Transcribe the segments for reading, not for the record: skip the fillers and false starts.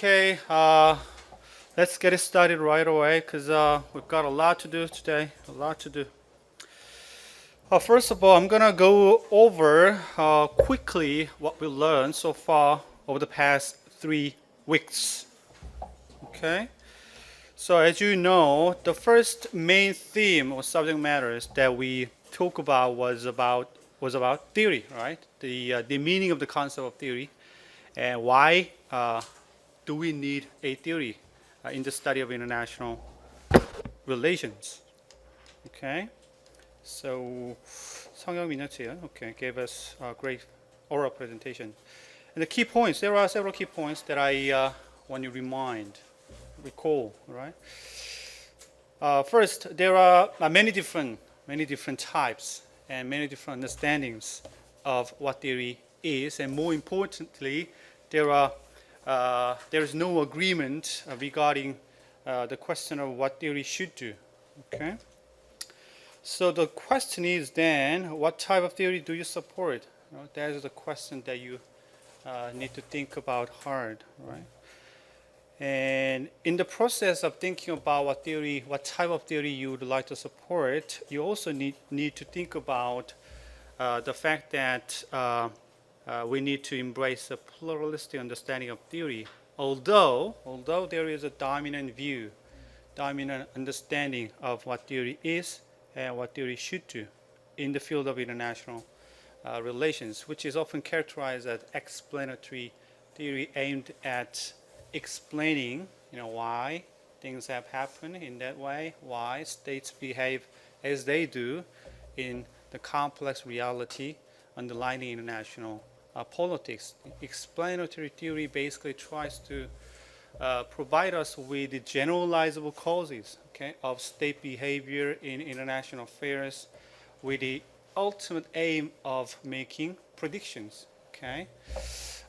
Okay, let's get it started right away because we've got a lot to do today. A lot to do. First of all, I'm gonna go over quickly what we learned so far over the past 3 weeks. Okay. So as you know, the first main theme or subject matters that we talk about was about theory, right? The meaning of the concept of theory and why do we need a theory in the study of international relations? Okay, so 성형 민혁지요. Okay, gave us a great oral presentation. And the key points, there are several key points that I want you to recall, right? First, there are many different types and many different understandings of what theory is, and more importantly, there is no agreement regarding the question of what theory should do. Okay. So the question is then, what type of theory do you support? That is the question that you need to think about hard, right? And in the process of thinking about what type of theory you would like to support, you also need to think about the fact that we need to embrace a pluralistic understanding of theory. Although there is a dominant understanding of what theory is and what theory should do in the field of international relations, which is often characterized as explanatory theory aimed at explaining, why things have happened in that way, why states behave as they do in the complex reality underlying international politics. Explanatory theory basically tries to provide us with the generalizable causes, of state behavior in international affairs, with the ultimate aim of making predictions,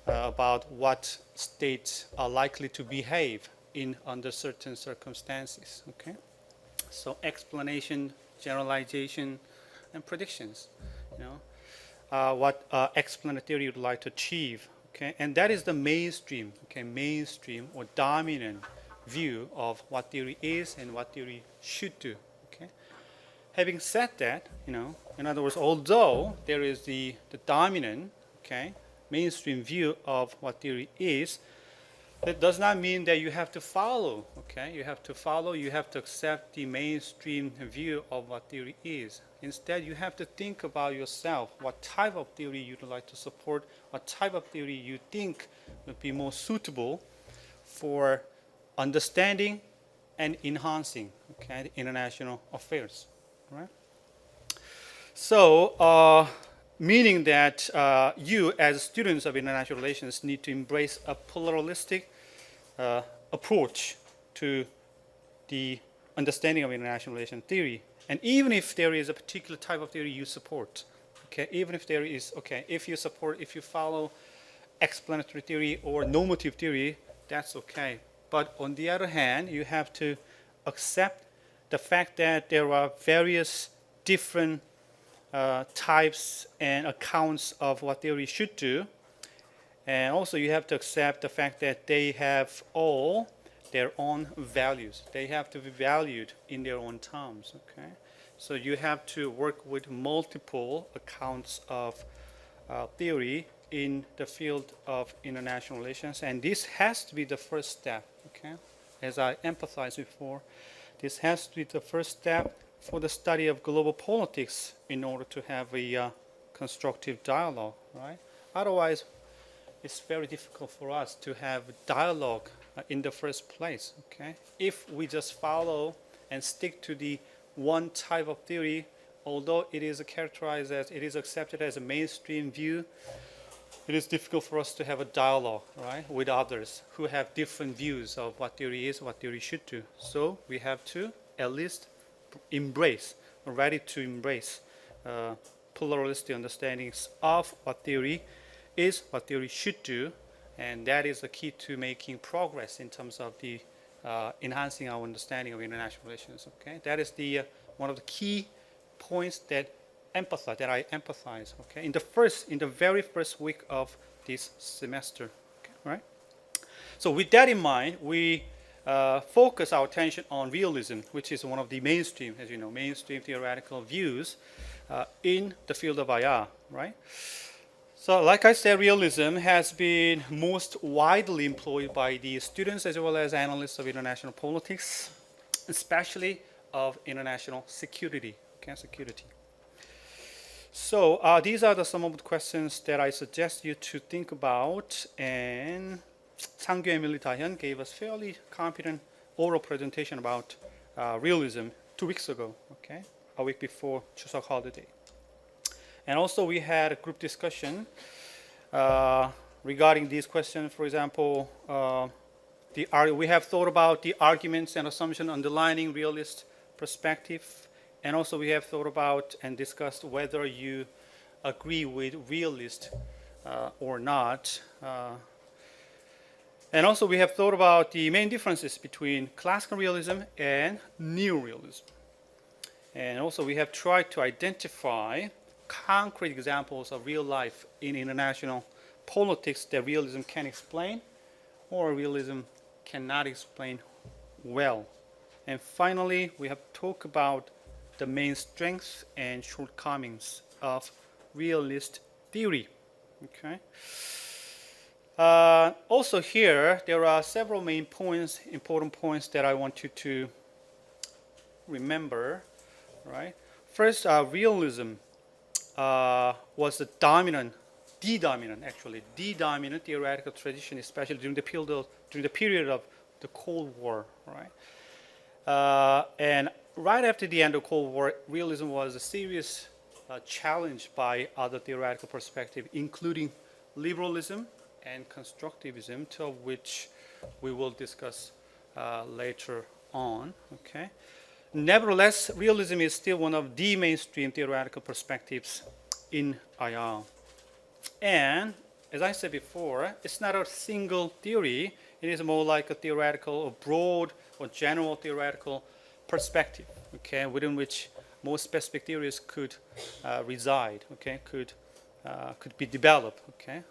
about what states are likely to behave under certain circumstances. So explanation, generalization, and predictions. What explanatory would like to achieve. And that is the mainstream, mainstream or dominant view of what theory is and what theory should do. Having said that, in other words, although there is the dominant, mainstream view of what theory is, that does not mean that you have to follow. You have to accept the mainstream view of what theory is. Instead, you have to think about yourself, what type of theory you'd like to support, what type of theory you think would be more suitable for understanding and enhancing international affairs. Right? So, meaning that you, as students of international relations, need to embrace a pluralistic approach to the understanding of international relations theory. And even if there is a particular type of theory you support, even if there is, if you follow explanatory theory or normative theory, that's okay. But on the other hand, you have to accept the fact that there are various different types and accounts of what theory should do. And also you have to accept the fact that they have all their own values. They have to be valued in their own terms. So you have to work with multiple accounts of theory in the field of international relations. And this has to be the first step. As I emphasized before, this has to be the first step for the study of global politics in order to have a constructive dialogue, right? Otherwise, it's very difficult for us to have dialogue in the first place, If we just follow and stick to the one type of theory, although it is accepted as a mainstream view, it is difficult for us to have a dialogue, right, with others who have different views of what theory is, what theory should do. So we have to at least ready to embrace pluralistic understandings of what theory is, what theory should do, and that is the key to making progress in terms of the enhancing our understanding of international relations. That is one of the key points that I emphasize. In the very first week of this semester. Right. So with that in mind, we focus our attention on realism, which is one of the mainstream, as you know, mainstream theoretical views in the field of IR, right? So like I said, realism has been most widely employed by the students as well as analysts of international politics, especially of international security, okay, security. So these are some of the questions that I suggest you to think about, and Sang-Kyu Emily Dahyun gave us fairly competent oral presentation about realism 2 weeks ago, okay, a week before Chuseok holiday. And also we had a group discussion regarding these questions. For example, we have thought about the arguments and assumptions underlining realist perspective, and also we have thought about and discussed whether you agree with realist or not. And also we have thought about the main differences between classical realism and neorealism. And also we have tried to identify concrete examples of real life in international politics that realism can explain or realism cannot explain well. And finally, we have talked about the main strengths and shortcomings of realist theory. Okay. Also here, there are several main points, important points that I want you to remember, right? First, realism was the dominant theoretical tradition, especially during the period of the Cold War, right? And right after the end of the Cold War, realism was a serious challenge by other theoretical perspectives, including liberalism and constructivism, two of which we will discuss later on. Okay. Nevertheless, realism is still one of the mainstream theoretical perspectives in IR. And as I said before, it's not a single theory. It is more like a theoretical, or broad, or general theoretical perspective, okay, within which more specific theories could reside, okay, could be developed, okay.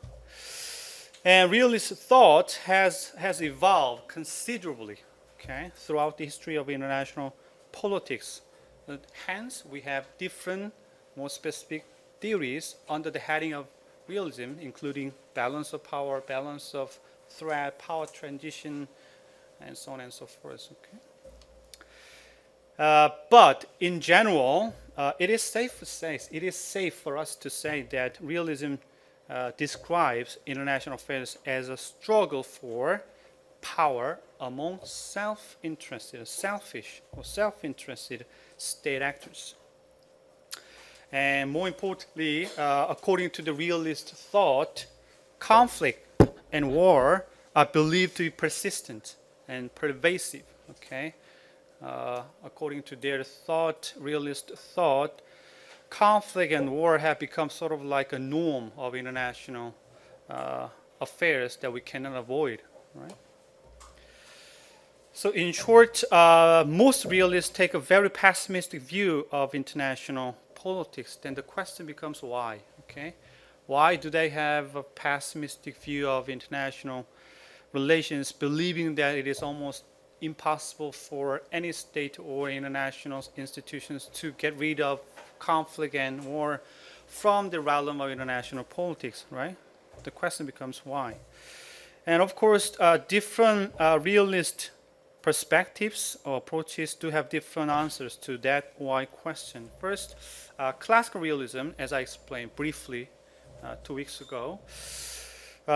And realist thought has evolved considerably, okay, throughout the history of international politics. Hence, we have different, more specific theories under the heading of realism, including balance of power, balance of threat, power transition, and so on and so forth. Okay. But in general, it is safe for us to say that realism describes international affairs as a struggle for power among self-interested, selfish, or self-interested state actors. And more importantly, according to the realist thought, conflict and war are believed to be persistent and pervasive. Okay, according to their thought, realist thought, conflict and war have become sort of like a norm of international affairs that we cannot avoid. Right. So in short, most realists take a very pessimistic view of international politics. Then the question becomes why, okay? Why do they have a pessimistic view of international relations, believing that it is almost impossible for any state or international institutions to get rid of conflict and war from the realm of international politics, right? The question becomes why. And of course, different realist perspectives or approaches do have different answers to that why question. First, classical realism, as I explained briefly 2 weeks ago,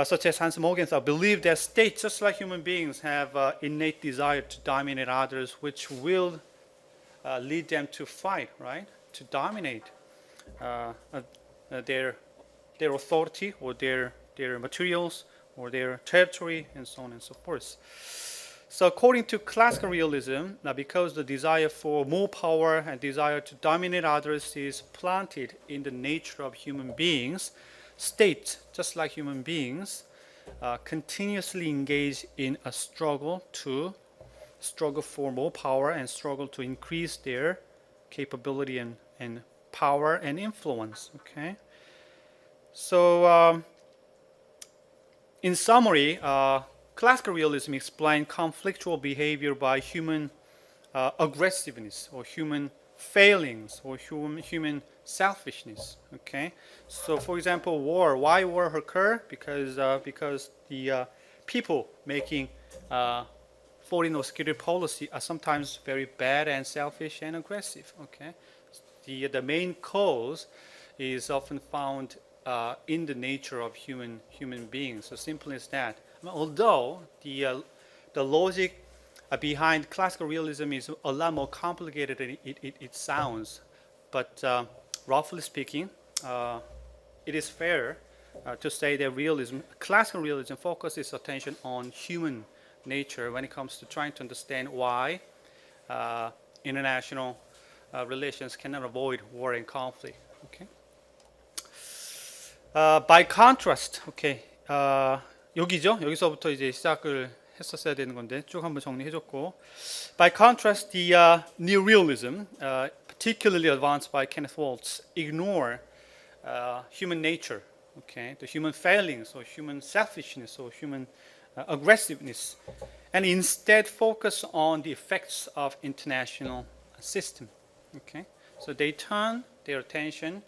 such as Hans Morgenthau, believe that states, just like human beings, have innate desire to dominate others, which will lead them to fight, right? To dominate their authority or their materials or their territory, and so on and so forth. So according to classical realism, because the desire for more power and desire to dominate others is planted in the nature of human beings, states, just like human beings, continuously engage in a struggle for more power and struggle to increase their capability and power and influence. Okay. So in summary, classical realism explains conflictual behavior by human aggressiveness or human failings or human selfishness. Okay, so for example, war. Why war occur? Because the people making foreign or security policy are sometimes very bad and selfish and aggressive. Okay, the main cause is often found in the nature of human beings. So simple as that. Although the logic behind classical realism is a lot more complicated than it sounds, but roughly speaking, it is fair to say that classical realism focuses attention on human nature when it comes to trying to understand why international relations cannot avoid war and conflict. Okay. By contrast, okay, 여기죠. 여기서부터 이제 시작을 했었어야 되는 건데 쭉 한번 정리해줬고. By contrast, the new realism, particularly advanced by Kenneth Waltz, ignore human nature, okay, the human failings or human selfishness or human aggressiveness, and instead focus on the effects of international system. Okay, so they turn their attention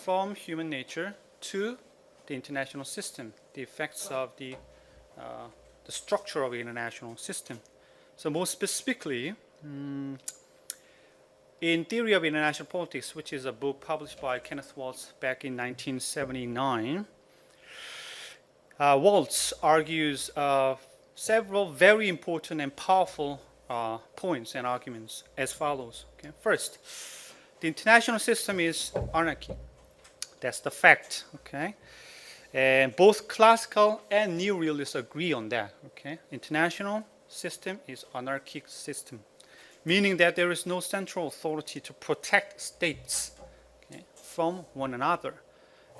from human nature to the international system, the effects of the structure of the international system. So more specifically, in Theory of International Politics, which is a book published by Kenneth Waltz back in 1979, Waltz argues several very important and powerful points and arguments as follows. Okay? First, the international system is anarchy. That's the fact. Okay, and both classical and new realists agree on that. Okay, international system is anarchic system, meaning that there is no central authority to protect states, okay, from one another,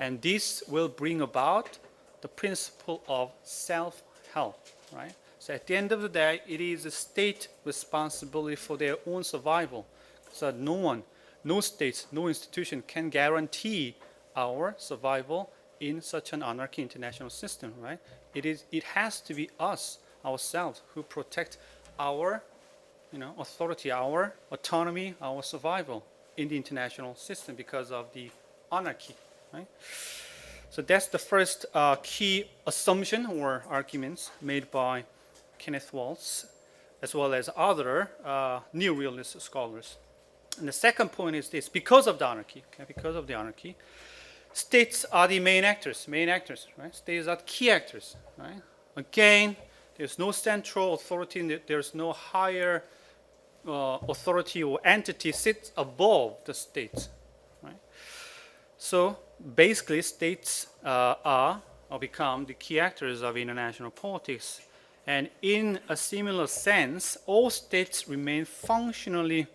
and this will bring about the principle of self-help. Right. So at the end of the day, it is the state responsibility for their own survival. So no one, no state, no institution can guarantee our survival in such an anarchy international system, right? It has to be us, ourselves, who protect our, authority, our autonomy, our survival in the international system because of the anarchy, right? So that's the first key assumption or arguments made by Kenneth Waltz, as well as other new realist scholars. And the second point is this: because of the anarchy, states are the main actors, right? States are key actors, right? Again, there's no central authority, there's no higher authority or entity sits above the states, right? So basically, states are or become the key actors of international politics. And in a similar sense, all states remain functionally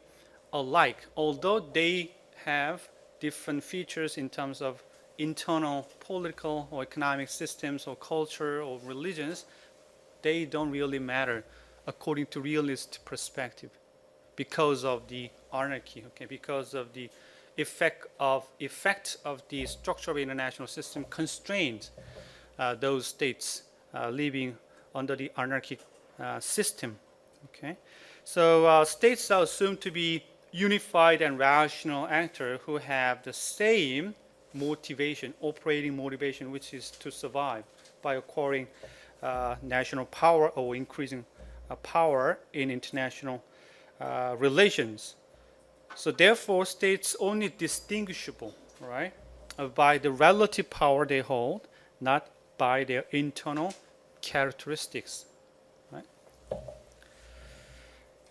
alike, although they have different features in terms of internal political or economic systems or culture or religions. They don't really matter according to realist perspective because of the anarchy, okay, because of the effect of the structure of the international system constrained those states living under the anarchic system. Okay, so states are assumed to be unified and rational actors who have the same motivation, operating motivation, which is to survive by acquiring national power or increasing power in international relations. So therefore, states only distinguishable, right, by the relative power they hold, not by their internal characteristics. Right?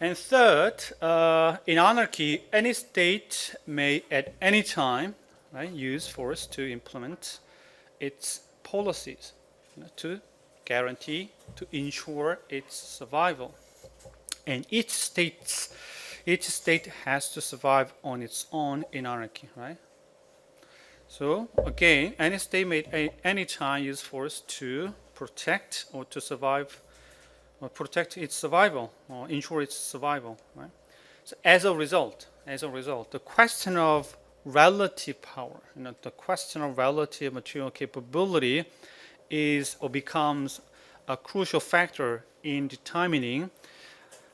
And third, in anarchy, any state may at any time, right, use force to implement its policies, to guarantee, to ensure its survival. And each state has to survive on its own in anarchy, right? So again, any state may at any time use force to protect or to survive, or protect its survival, or ensure its survival, right? So as a result, the question of relative power, the question of relative material capability is or becomes a crucial factor in determining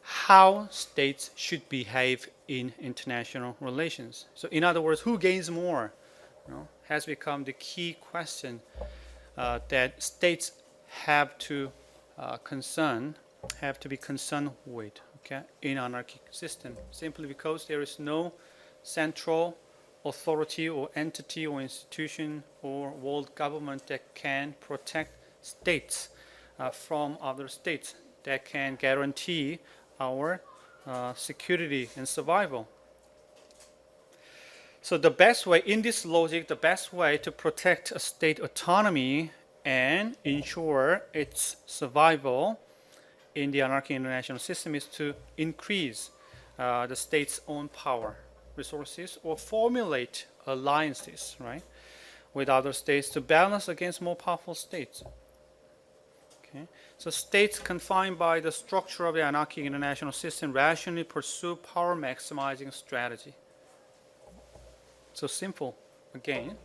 how states should behave in international relations. So in other words, who gains more, has become the key question that states have to be concerned with, okay, in anarchic system, simply because there is no central authority or entity or institution or world government that can protect states from other states, that can guarantee our security and survival. So the best way, in this logic, the best way to protect a state autonomy and ensure its survival in the anarchic international system is to increase the state's own power, resources, or formulate alliances, right, with other states to balance against more powerful states. Okay. So states confined by the structure of the anarchic international system rationally pursue power maximizing strategy. So simple again.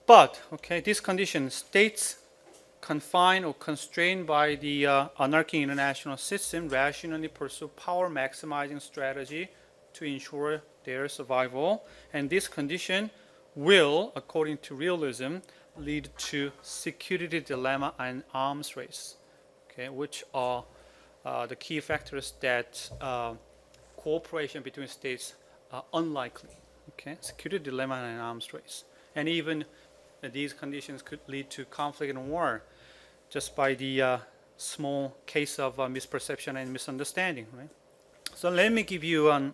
But, okay, this condition, states confined or constrained by the anarchic international system rationally pursue power maximizing strategy to ensure their survival. And this condition will, according to realism, lead to security dilemma and arms race, okay, which are the key factors that cooperation between states are unlikely. Okay, security dilemma and arms race, and even these conditions could lead to conflict and war, just by the small case of misperception and misunderstanding. Right. So let me give you a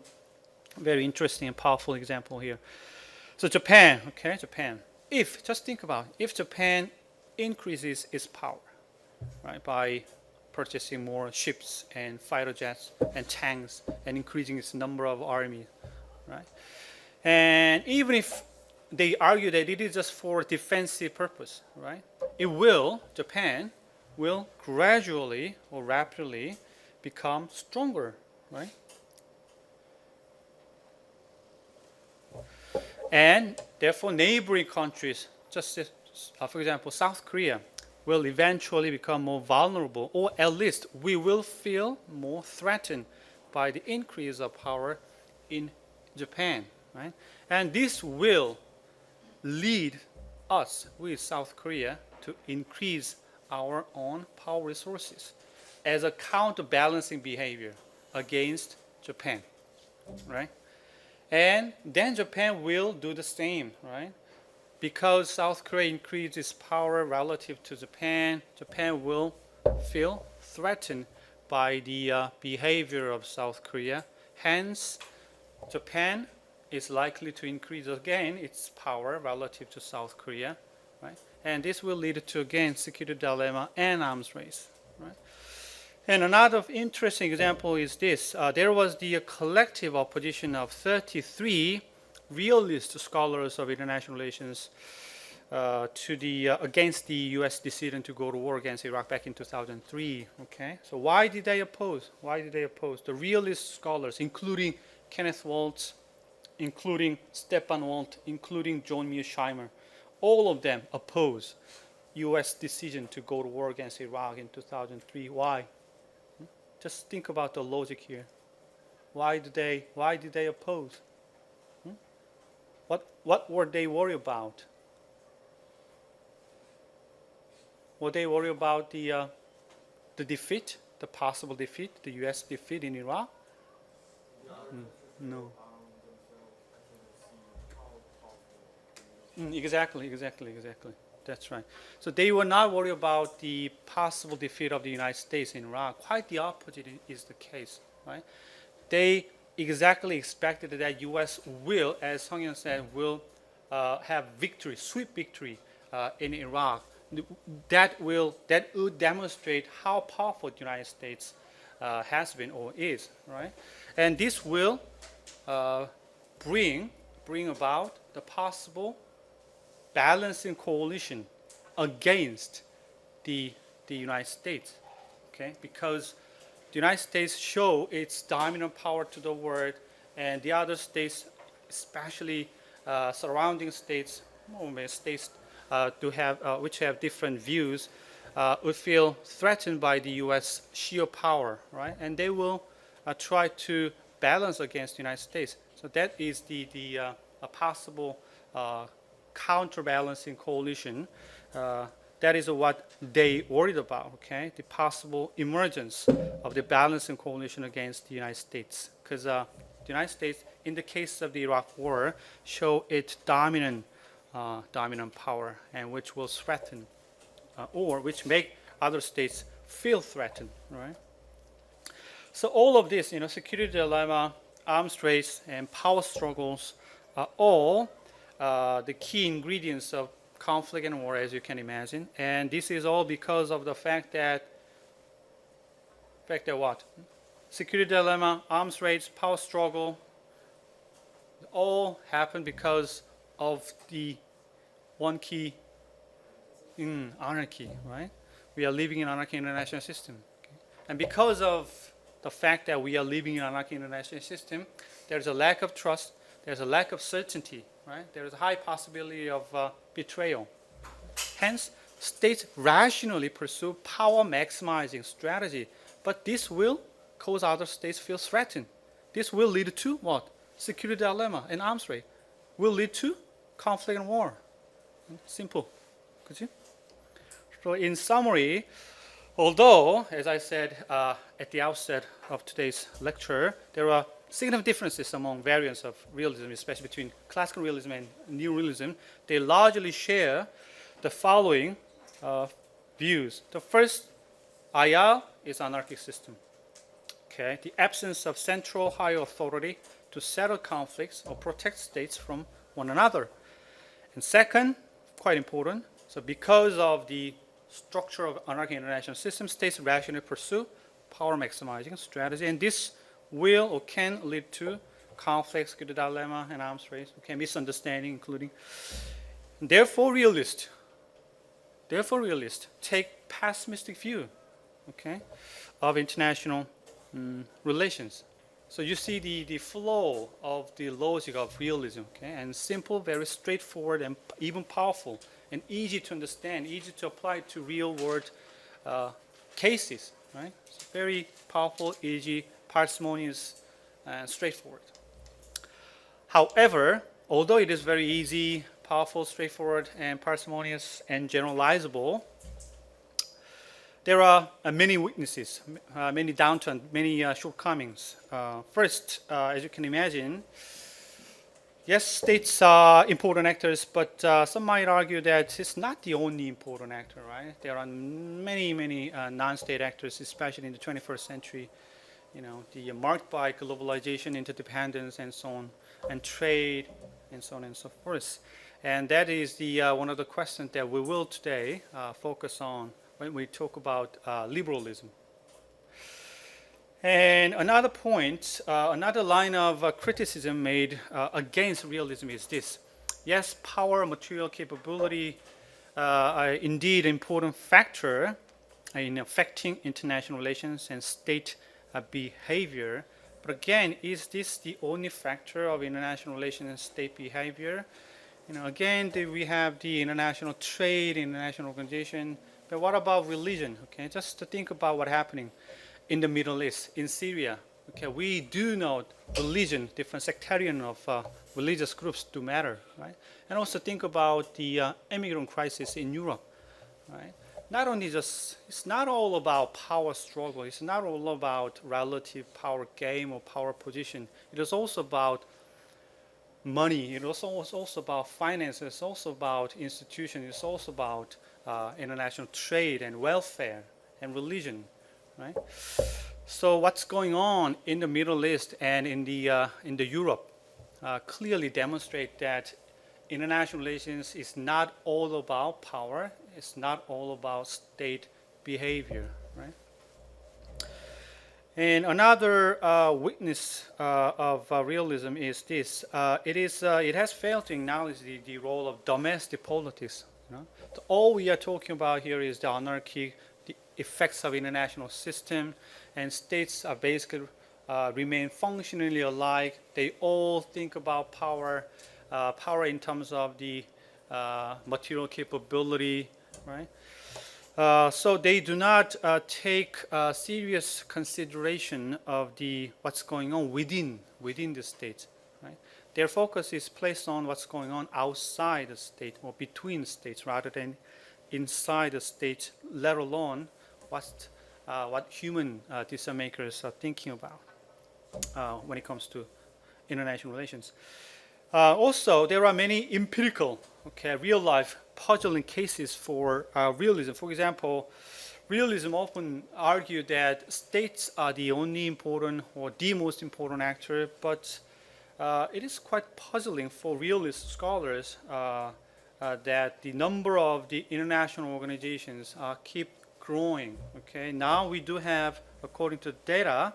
very interesting and powerful example here. So Japan, okay, Japan. Just think about it, if Japan increases its power, right, by purchasing more ships and fighter jets and tanks and increasing its number of armies, right? And even if they argue that it is just for defensive purpose, right? Japan will gradually or rapidly become stronger, right? And therefore neighboring countries, just as, for example, South Korea, will eventually become more vulnerable, or at least we will feel more threatened by the increase of power in Japan. Right? And this will lead us, with South Korea, to increase our own power resources as a counterbalancing behavior against Japan, right? And then Japan will do the same, right? Because South Korea increases its power relative to Japan, Japan will feel threatened by the behavior of South Korea. Hence, Japan is likely to increase again its power relative to South Korea, right? And this will lead to, again, security dilemma and arms race, right? And another interesting example is this. There was the collective opposition of 33 realist scholars of international relations against the U.S. decision to go to war against Iraq back in 2003. Okay, so why did they oppose? The realist scholars, including Kenneth Waltz, including Stefan Walt, including John Mearsheimer, all of them oppose U.S. decision to go to war against Iraq in 2003. Why? Just think about the logic here. Why did they oppose? What were they worried about? Were they worried about the defeat, the possible defeat, the U.S. defeat in Iraq? No. Exactly. That's right. So they were not worried about the possible defeat of the United States in Iraq. Quite the opposite is the case, right? They exactly expected that U.S. will, as Sung-Hyun said, will have victory, sweep victory in Iraq. That would demonstrate how powerful the United States has been or is, right? And this will bring about the possible balancing coalition against the United States, okay? Because the United States show its dominant power to the world, and the other states, especially surrounding states, which have different views, would feel threatened by the U.S. sheer power, right? And they will try to balance against the United States. So that is a possible counterbalancing coalition. That is what they worried about, okay? The possible emergence of the balancing coalition against the United States. Because the United States, in the case of the Iraq War, show its dominant power, and which will threaten or which make other states feel threatened, right? So all of this, security dilemma, arms race, and power struggles are all the key ingredients of conflict and war, as you can imagine. And this is all because of the fact that what? Security dilemma, arms race, power struggle, all happen because of the one key anarchy, right? We are living in anarchy international system. Okay? And because of the fact that we are living in anarchy international system, there's a lack of trust, there's a lack of certainty, right? There is a high possibility of betrayal. Hence, states rationally pursue power maximizing strategy, but this will cause other states feel threatened. This will lead to what? Security dilemma and arms race. Will lead to conflict and war. Simple. 그치? So in summary, although, as I said at the outset of today's lecture, there are significant differences among variants of realism, especially between classical realism and new realism, they largely share the following views. The first, IR is anarchic system. Okay, the absence of central higher authority to settle conflicts or protect states from one another. And second, quite important, so because of the structure of anarchic international system, states rationally pursue power maximizing strategy, and this will or can lead to conflicts, security dilemma, and arms race, okay, misunderstanding, including. Therefore, realists take pessimistic view, okay, of international relations. So you see the flow of the logic of realism, okay, and simple, very straightforward, and even powerful, and easy to understand, easy to apply to real-world cases, right? So very powerful, easy, parsimonious, and straightforward. However, although it is very easy, powerful, straightforward, and parsimonious, and generalizable, there are many weaknesses, many downturns, many shortcomings. First, as you can imagine, yes, states are important actors, but some might argue that it's not the only important actor, right? There are many non-state actors, especially in the 21st century, marked by globalization, interdependence, and so on, and trade, and so on and so forth. And that is one of the questions that we will today focus on when we talk about liberalism. And another point, another line of criticism made against realism is this. Yes, power, material capability are indeed an important factor in affecting international relations and state behavior. But again, is this the only factor of international relations and state behavior? Again, we have the international trade, international organization, but what about religion? Okay, just to think about what's happening in the Middle East, in Syria. Okay, we do know religion, different sectarian of religious groups do matter, right? And also think about the immigrant crisis in Europe, right? Not only it's not all about power struggle. It's not all about relative power game or power position. It is also about money. It is also about finance. It's also about institutions. It's also about international trade and welfare and religion, right? So what's going on in the Middle East and in the Europe clearly demonstrate that international relations is not all about power. It's not all about state behavior, right? And another weakness of realism is this: it has failed to acknowledge the role of domestic politics. So all we are talking about here is the anarchy, the effects of international system, and states are basically remain functionally alike. They all think about power, power in terms of the material capability, right? So they do not take serious consideration of what's going on within the state. Right? Their focus is placed on what's going on outside the state or between states rather than inside the state, let alone what human decision makers are thinking about when it comes to international relations. Also, there are many empirical, real-life puzzling cases for realism. For example, realism often argue that states are the only important or the most important actor, but it is quite puzzling for realist scholars that the number of the international organizations keep growing. Okay, now we do have, according to data,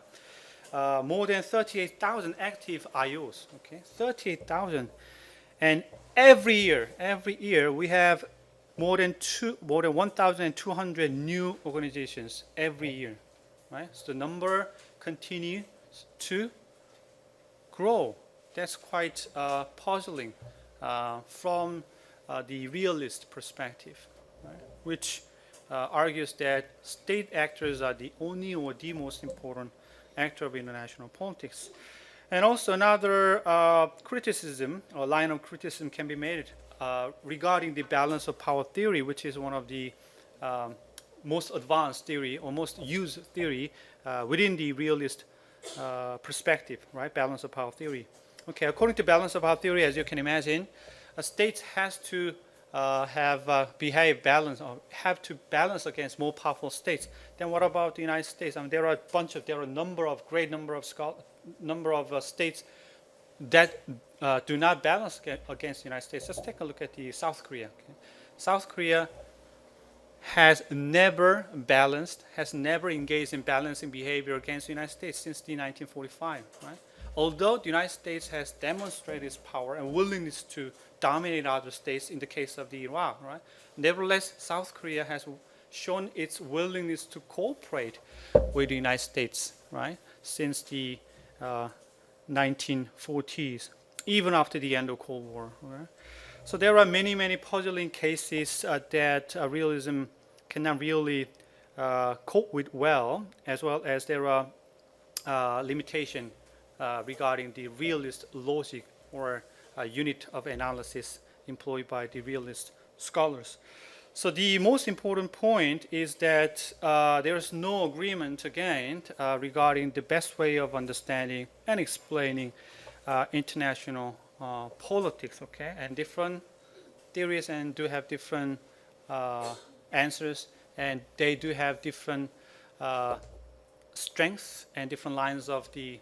more than 38,000 active IOs. Okay, 38,000, and every year we have more than 1,200 new organizations every year. Right, so the number continues to grow. That's quite puzzling from the realist perspective, right? Which argues that state actors are the only or the most important actor of international politics. And also another criticism or line of criticism can be made regarding the balance of power theory, which is one of the most advanced theory or most used theory within the realist perspective, right? Balance of power theory. Okay, according to balance of power theory, as you can imagine, a state has to behave balanced or have to balance against more powerful states. Then what about the United States? I mean, there are a great number of states that do not balance against the United States. Let's take a look at the South Korea. Okay? South Korea has never engaged in balancing behavior against the United States since the 1945, right? Although the United States has demonstrated its power and willingness to dominate other states in the case of the Iraq, right? Nevertheless, South Korea has shown its willingness to cooperate with the United States, right? Since the 1940s, even after the end of Cold War, right? So there are many puzzling cases that realism cannot really cope with well as there are limitations regarding the realist logic or unit of analysis employed by the realist scholars. So the most important point is that there is no agreement again regarding the best way of understanding and explaining international politics, okay? And different theories and do have different answers, and they do have different strengths and different lines of the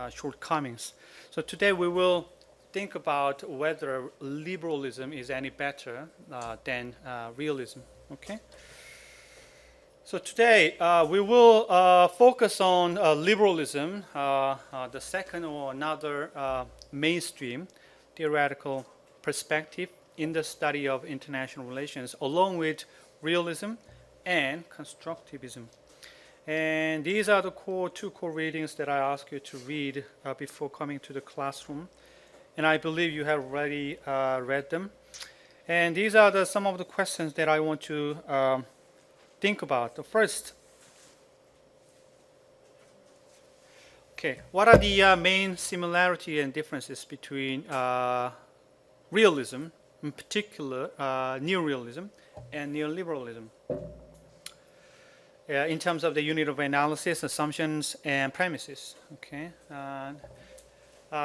shortcomings. So today we will think about whether liberalism is any better than realism, okay? So today we will focus on liberalism, the second or another mainstream theoretical perspective in the study of international relations, along with realism and constructivism. And these are the two core readings that I ask you to read before coming to the classroom. And I believe you have already read them. And these are some of the questions that I want to think about. The first, what are the main similarities and differences between realism, in particular neorealism, and neoliberalism? In terms of the unit of analysis, assumptions, and premises. Okay,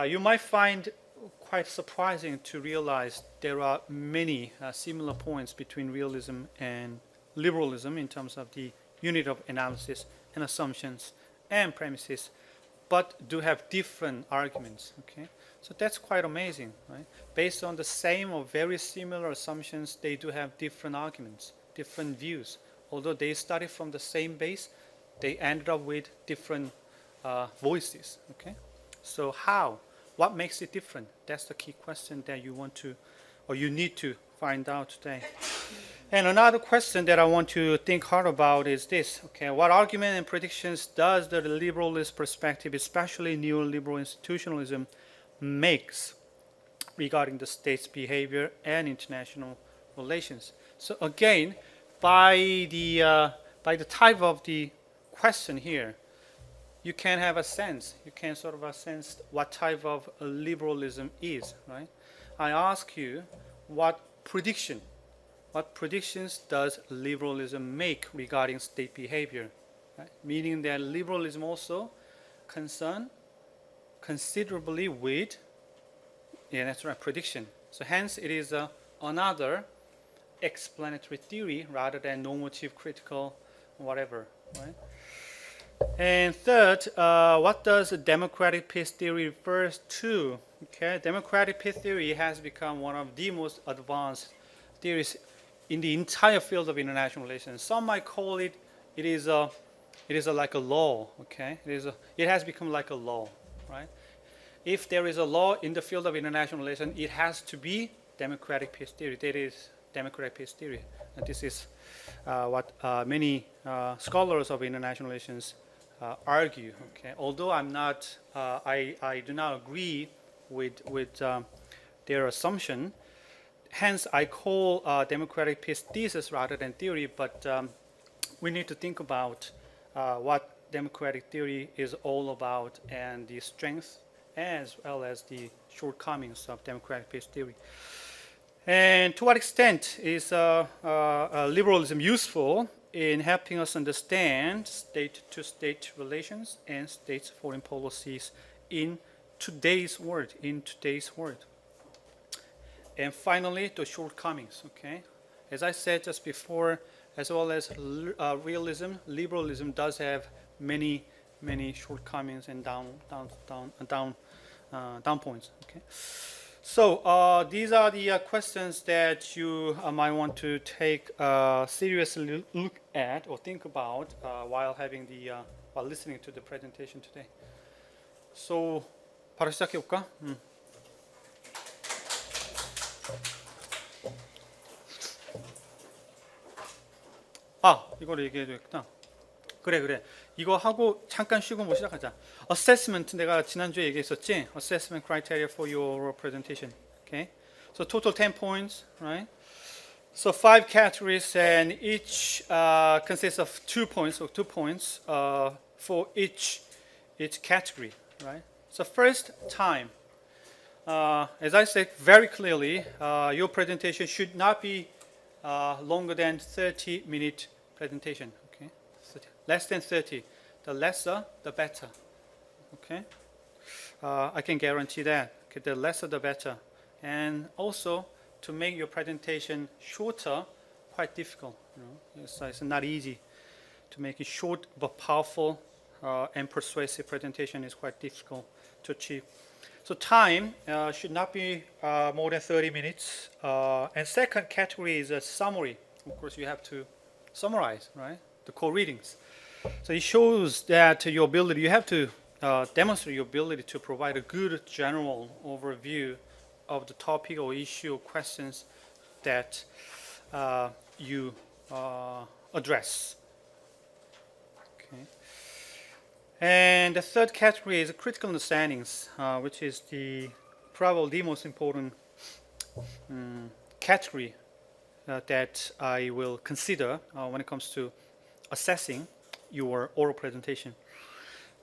you might find quite surprising to realize there are many similar points between realism and liberalism in terms of the unit of analysis and assumptions and premises, but do have different arguments. Okay, so that's quite amazing, right? Based on the same or very similar assumptions, they do have different arguments, different views. Although they started from the same base, they ended up with different voices. Okay, so how? What makes it different? That's the key question that you want to, or you need to find out today. And another question that I want to think hard about is this. Okay, what argument and predictions does the liberalist perspective, especially neoliberal institutionalism, makes regarding the state's behavior and international relations? So again, by the type of the question here, you can have a sense. You can sort of sense what type of liberalism is, right? I ask you, what predictions does liberalism make regarding state behavior? Right? Meaning that liberalism also concern considerably with, yeah, that's right, prediction. So hence it is another explanatory theory rather than normative, critical, whatever, right? And third, what does democratic peace theory refers to? Okay, democratic peace theory has become one of the most advanced theories in the entire field of international relations. Some might call it, it is like a law. Okay, it has become like a law, right? If there is a law in the field of international relations, it has to be democratic peace theory. That is democratic peace theory. And this is what many scholars of international relations argue. Okay, although I'm not, I do not agree with their assumption. Hence, I call democratic peace thesis rather than theory. But we need to think about what democratic theory is all about and the strengths as well as the shortcomings of democratic peace theory. And to what extent is liberalism useful in helping us understand state-to-state relations and states' foreign policies in today's world, And finally, the shortcomings, okay? As I said just before, as well as realism, liberalism does have many shortcomings and down points, okay? So these are the questions that you might want to take a serious look at or think about while listening to the presentation today. So 바로 시작해 볼까? 이거를 얘기해 줘야겠다. 그래. 이거 하고 잠깐 쉬고 뭐 시작하자. Assessment 내가 지난주에 얘기했었지? Assessment criteria for your presentation. Okay. So total 10 points, right? So 5 categories and each consists of 2 points, so 2 points for each category, right? So first, time. As I said very clearly, your presentation should not be longer than 30-minute presentation. Okay, less than 30. The lesser, the better. Okay, I can guarantee that. Okay, the lesser, the better. And also, to make your presentation shorter, quite difficult. It's not easy to make it short but powerful and persuasive presentation is quite difficult to achieve. So time should not be more than 30 minutes. And second category is a summary. Of course, you have to summarize, right? The core readings. So it shows that your ability, you have to demonstrate your ability to provide a good general overview of the topic or issue or questions that you address. Okay. And the third category is critical understandings, which is probably the most important category that I will consider when it comes to assessing your oral presentation.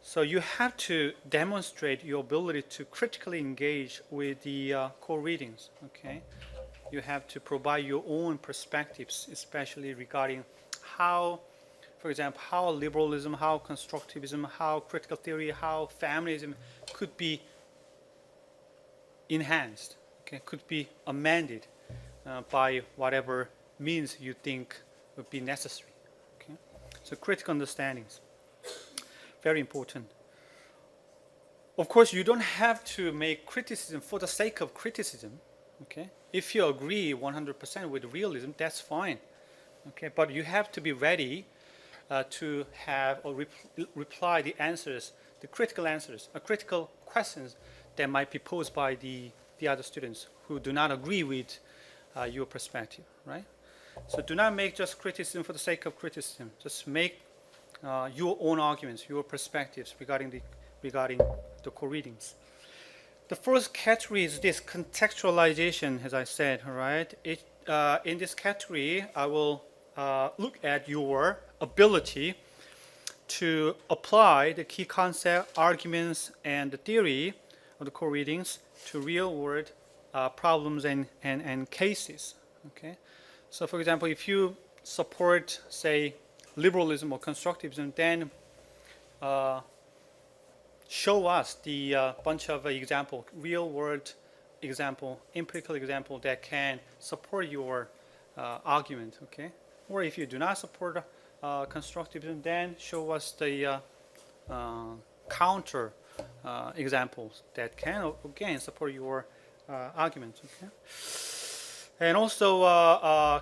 So you have to demonstrate your ability to critically engage with the core readings. Okay, you have to provide your own perspectives, especially regarding how, for example, how liberalism, how constructivism, how critical theory, how feminism could be enhanced, okay, could be amended by whatever means you think would be necessary. Okay, so critical understandings, very important. Of course, you don't have to make criticism for the sake of criticism. Okay, if you agree 100% with realism, that's fine. Okay, but you have to be ready to have or reply the answers, the critical answers, critical questions that might be posed by the other students who do not agree with your perspective, right? So do not make just criticism for the sake of criticism. Just make your own arguments, your perspectives regarding the core readings. The first category is this contextualization, as I said, all right? In this category, I will look at your ability to apply the key concept, arguments, and the theory of the core readings to real-world problems and cases. Okay, so for example, if you support, say, liberalism or constructivism, then show us the bunch of example, real-world example, empirical example that can support your argument. Okay, or if you do not support constructivism, then show us the counter examples that can again support your argument. Okay, and also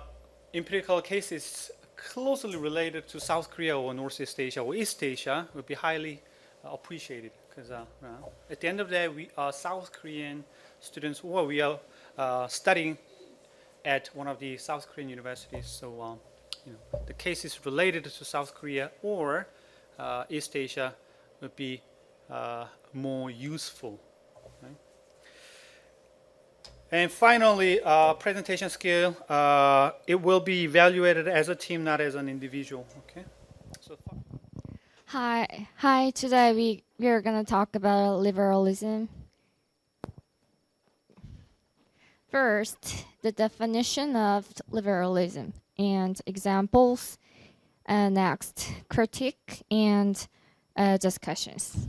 empirical cases closely related to South Korea or Northeast Asia or East Asia would be highly appreciated, because at the end of the day, we are South Korean students, or we are studying at one of the South Korean universities. So the cases related to South Korea or East Asia would be more useful. Right? And finally, presentation skill. It will be evaluated as a team, not as an individual. Okay. So. Hi. Today we are gonna talk about liberalism. First, the definition of liberalism and examples. Next, critique and discussions.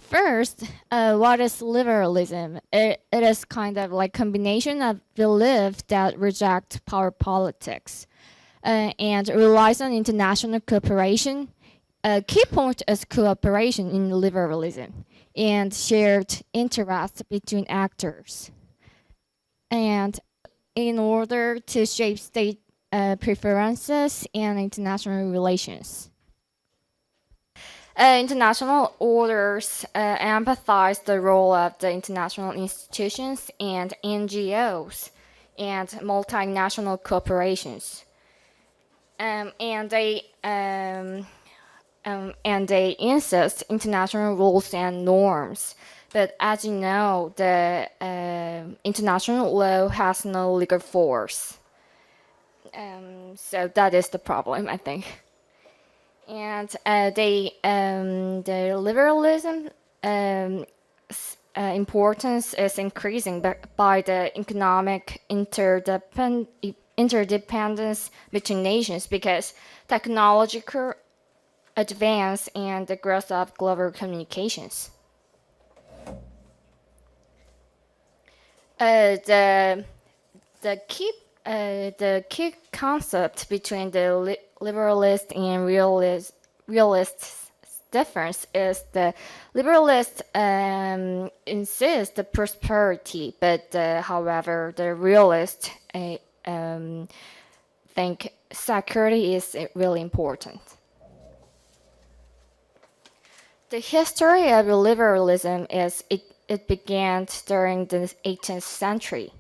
First, what is liberalism? It is kind of like combination of belief that reject power politics and relies on international cooperation. A key point is cooperation in liberalism and shared interests between actors. And in order to shape state preferences and international relations. International orders empathize the role of the international institutions and NGOs and multinational corporations, and they insist international rules and norms. But as you know, the international law has no legal force, so that is the problem, I think. And the liberalism importance is increasing by the economic interdependence between nations, because technological advance and the growth of global communications. The key concept between the liberalist and realist difference is the liberalist insist the prosperity, but however the realist think security is really important. The history of liberalism is it began during the 18th century.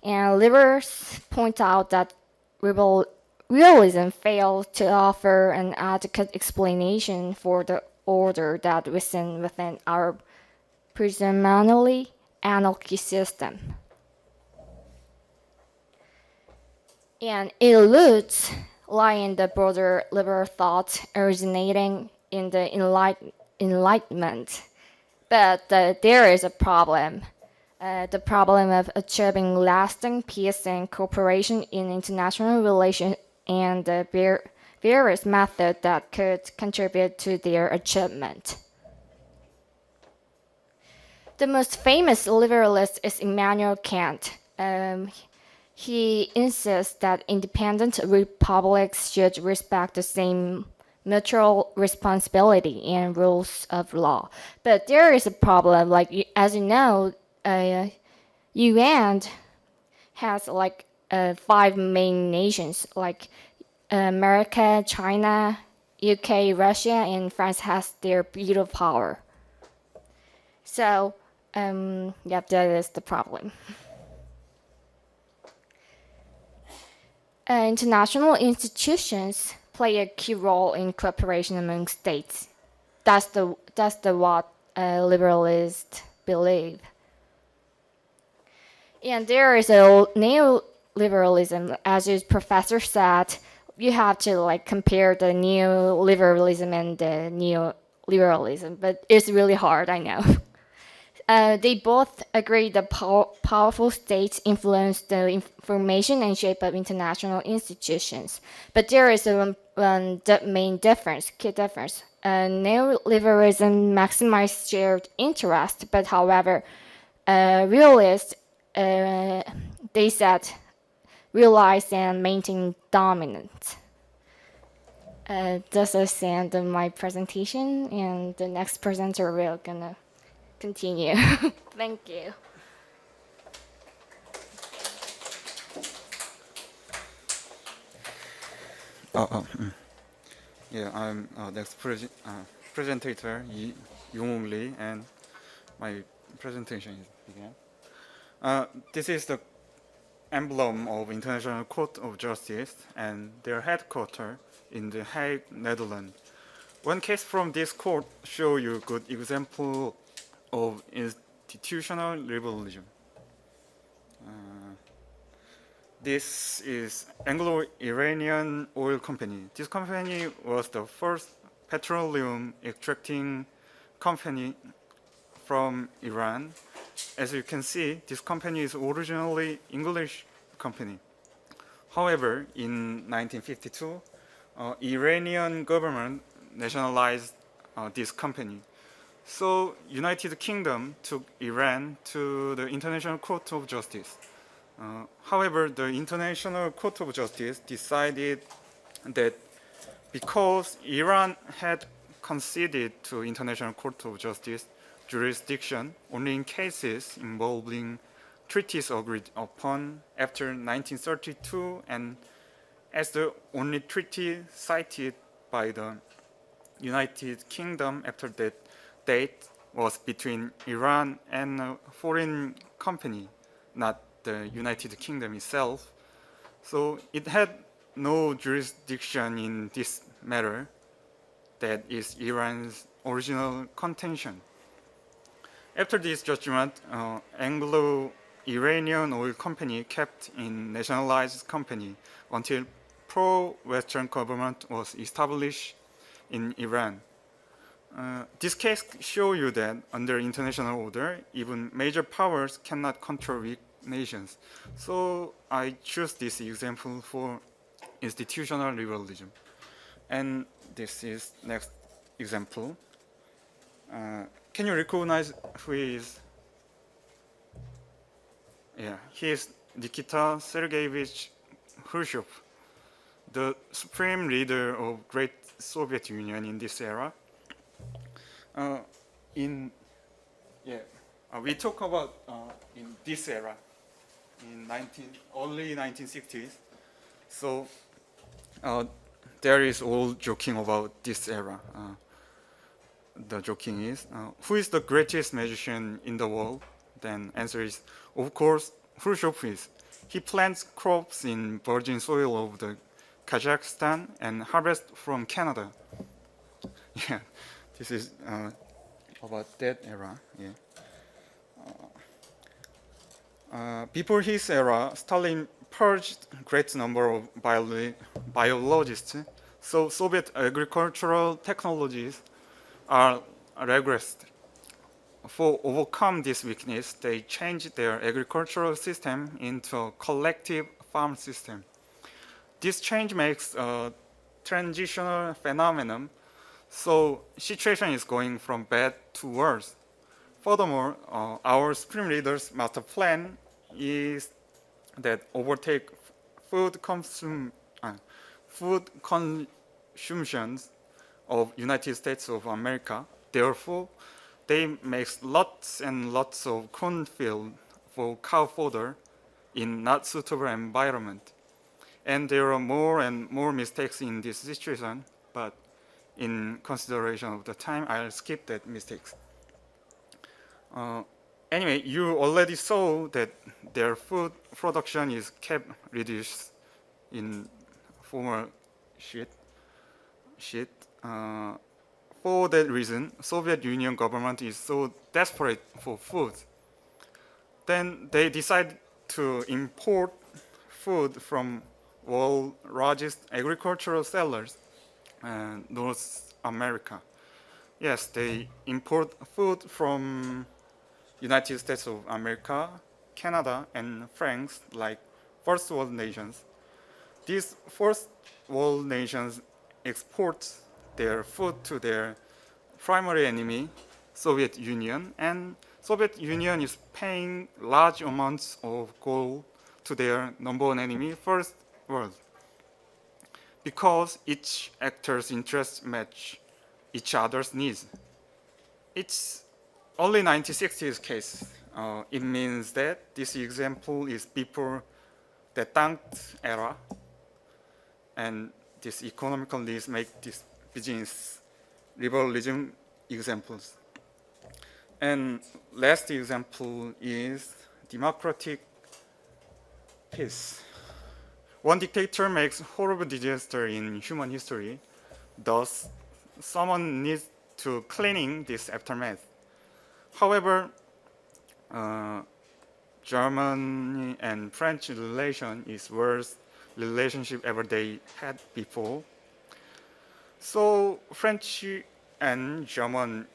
And liberals point out that realism failed to offer an adequate explanation for the order that reasoned within our predominantly anarchy system. And its roots lie in the broader liberal thought originating in the Enlightenment. But there is a problem. The problem of achieving lasting peace and cooperation in international relations and the various methods that could contribute to their achievement. The most famous liberalist is Immanuel Kant. He insists that independent republics should respect the same mutual responsibility and rules of law. But there is a problem, like as you know, UN has like 5 main nations, like America, China, UK, Russia, and France has their veto power. So, yeah, that is the problem. International institutions play a key role in cooperation among states. That's what liberalists believe. And there is a neoliberalism, as your professor said. You have to like compare the neoliberalism and the neoliberalism, but it's really hard, I know. They both agree that powerful states influence the information and shape of international institutions. But there is one main difference, key difference. Neoliberalism maximizes shared interest, but however, realists, they said, realize and maintain dominance. This is the end of my presentation, and the next presenter will gonna continue. Thank you. Yeah, I'm next presenter Yong Lee, and my presentation is began. This is the emblem of International Court of Justice and their headquarters in The Hague, Netherlands. One case from this court show you a good example of institutional liberalism. This is Anglo-Iranian oil company. This company was the first petroleum extracting company from Iran. As you can see, this company is originally English company. However, in 1952, Iranian government nationalized this company. So United Kingdom took Iran to the International Court of Justice. However, the International Court of Justice decided that because Iran had conceded to International Court of Justice jurisdiction only in cases involving treaties agreed upon after 1932, and as the only treaty cited by the United Kingdom after that date was between Iran and a foreign company, not the United Kingdom itself. So it had no jurisdiction in this matter, that is Iran's original contention. After this judgment, Anglo-Iranian oil company kept in nationalized company until pro-Western government was established in Iran. This case shows you that under international order, even major powers cannot control weak nations. So I choose this example for institutional liberalism. And this is next example. Can you recognize who is? Yeah, he is Nikita Sergeyevich Khrushchev, the supreme leader of Great Soviet Union in this era. We talk about in this era, in early 1960s. So there is all joking about this era. The joking is, who is the greatest magician in the world? Then answer is, of course, Khrushchev is. He plants crops in virgin soil of the Kazakhstan and harvest from Canada. Yeah, this is about that era. Yeah. Before his era, Stalin purged great number of biologists, so Soviet agricultural technologies are regressed. For overcome this weakness, they changed their agricultural system into a collective farm system. This change makes a transitional phenomenon, so situation is going from bad to worse. Furthermore, our supreme leader's master plan is that overtake food consumptions of United States of America. Therefore, they make lots and lots of cornfield for cow fodder in not suitable environment. And there are more and more mistakes in this situation, but in consideration of the time, I'll skip that mistakes. Anyway, you already saw that their food production is kept reduced in former sheet. For that reason, Soviet Union government is so desperate for food. Then they decide to import food from world's largest agricultural sellers, North America. Yes, they import food from United States of America, Canada, and France, like first world nations. These first world nations export their food to their primary enemy, Soviet Union, and Soviet Union is paying large amounts of gold to their number one enemy, first world, because each actor's interests match each other's needs. It's only 1960s case. It means that this example is before the Tang era, and this economical needs make this business liberalism examples. And last example is democratic peace. One dictator makes horrible disaster in human history. Thus, someone needs to cleaning this aftermath. However, Germany and French relation is worst relationship ever they had before. So French and German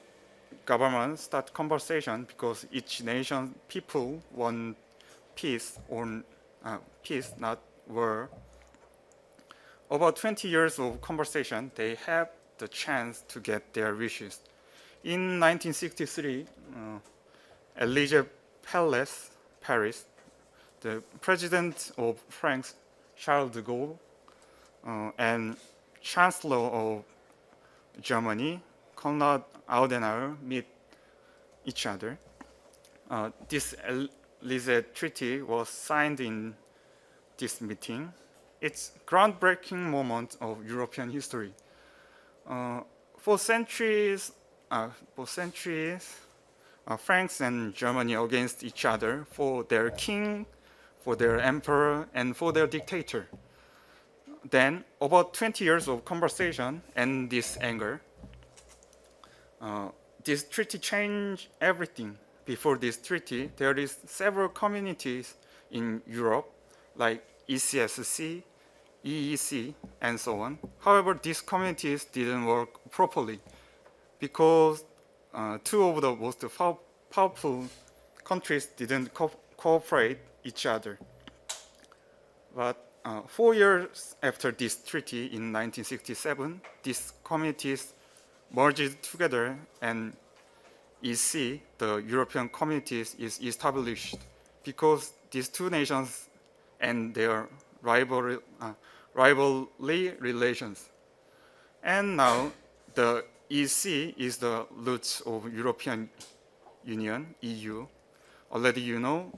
government start conversation because each nation people want peace or peace, not war. About 20 years of conversation, they have the chance to get their wishes. In 1963, Elysee Palace, Paris, the president of France, Charles de Gaulle, and Chancellor of Germany, Konrad Adenauer, meet each other. This Elysee Treaty was signed in this meeting. It's a groundbreaking moment of European history. For centuries, France and Germany against each other for their king, for their emperor, and for their dictator. Then, about 20 years of conversation and this anger, this treaty changed everything. Before this treaty, there is several communities in Europe, like ECSC, EEC, and so on. However, these communities didn't work properly because two of the most powerful countries didn't cooperate each other. But 4 years after this treaty in 1967, these communities merged together and EC, the European communities, is established because these two nations and their rivalry relations. And now the EC is the roots of European Union, EU. Already you know.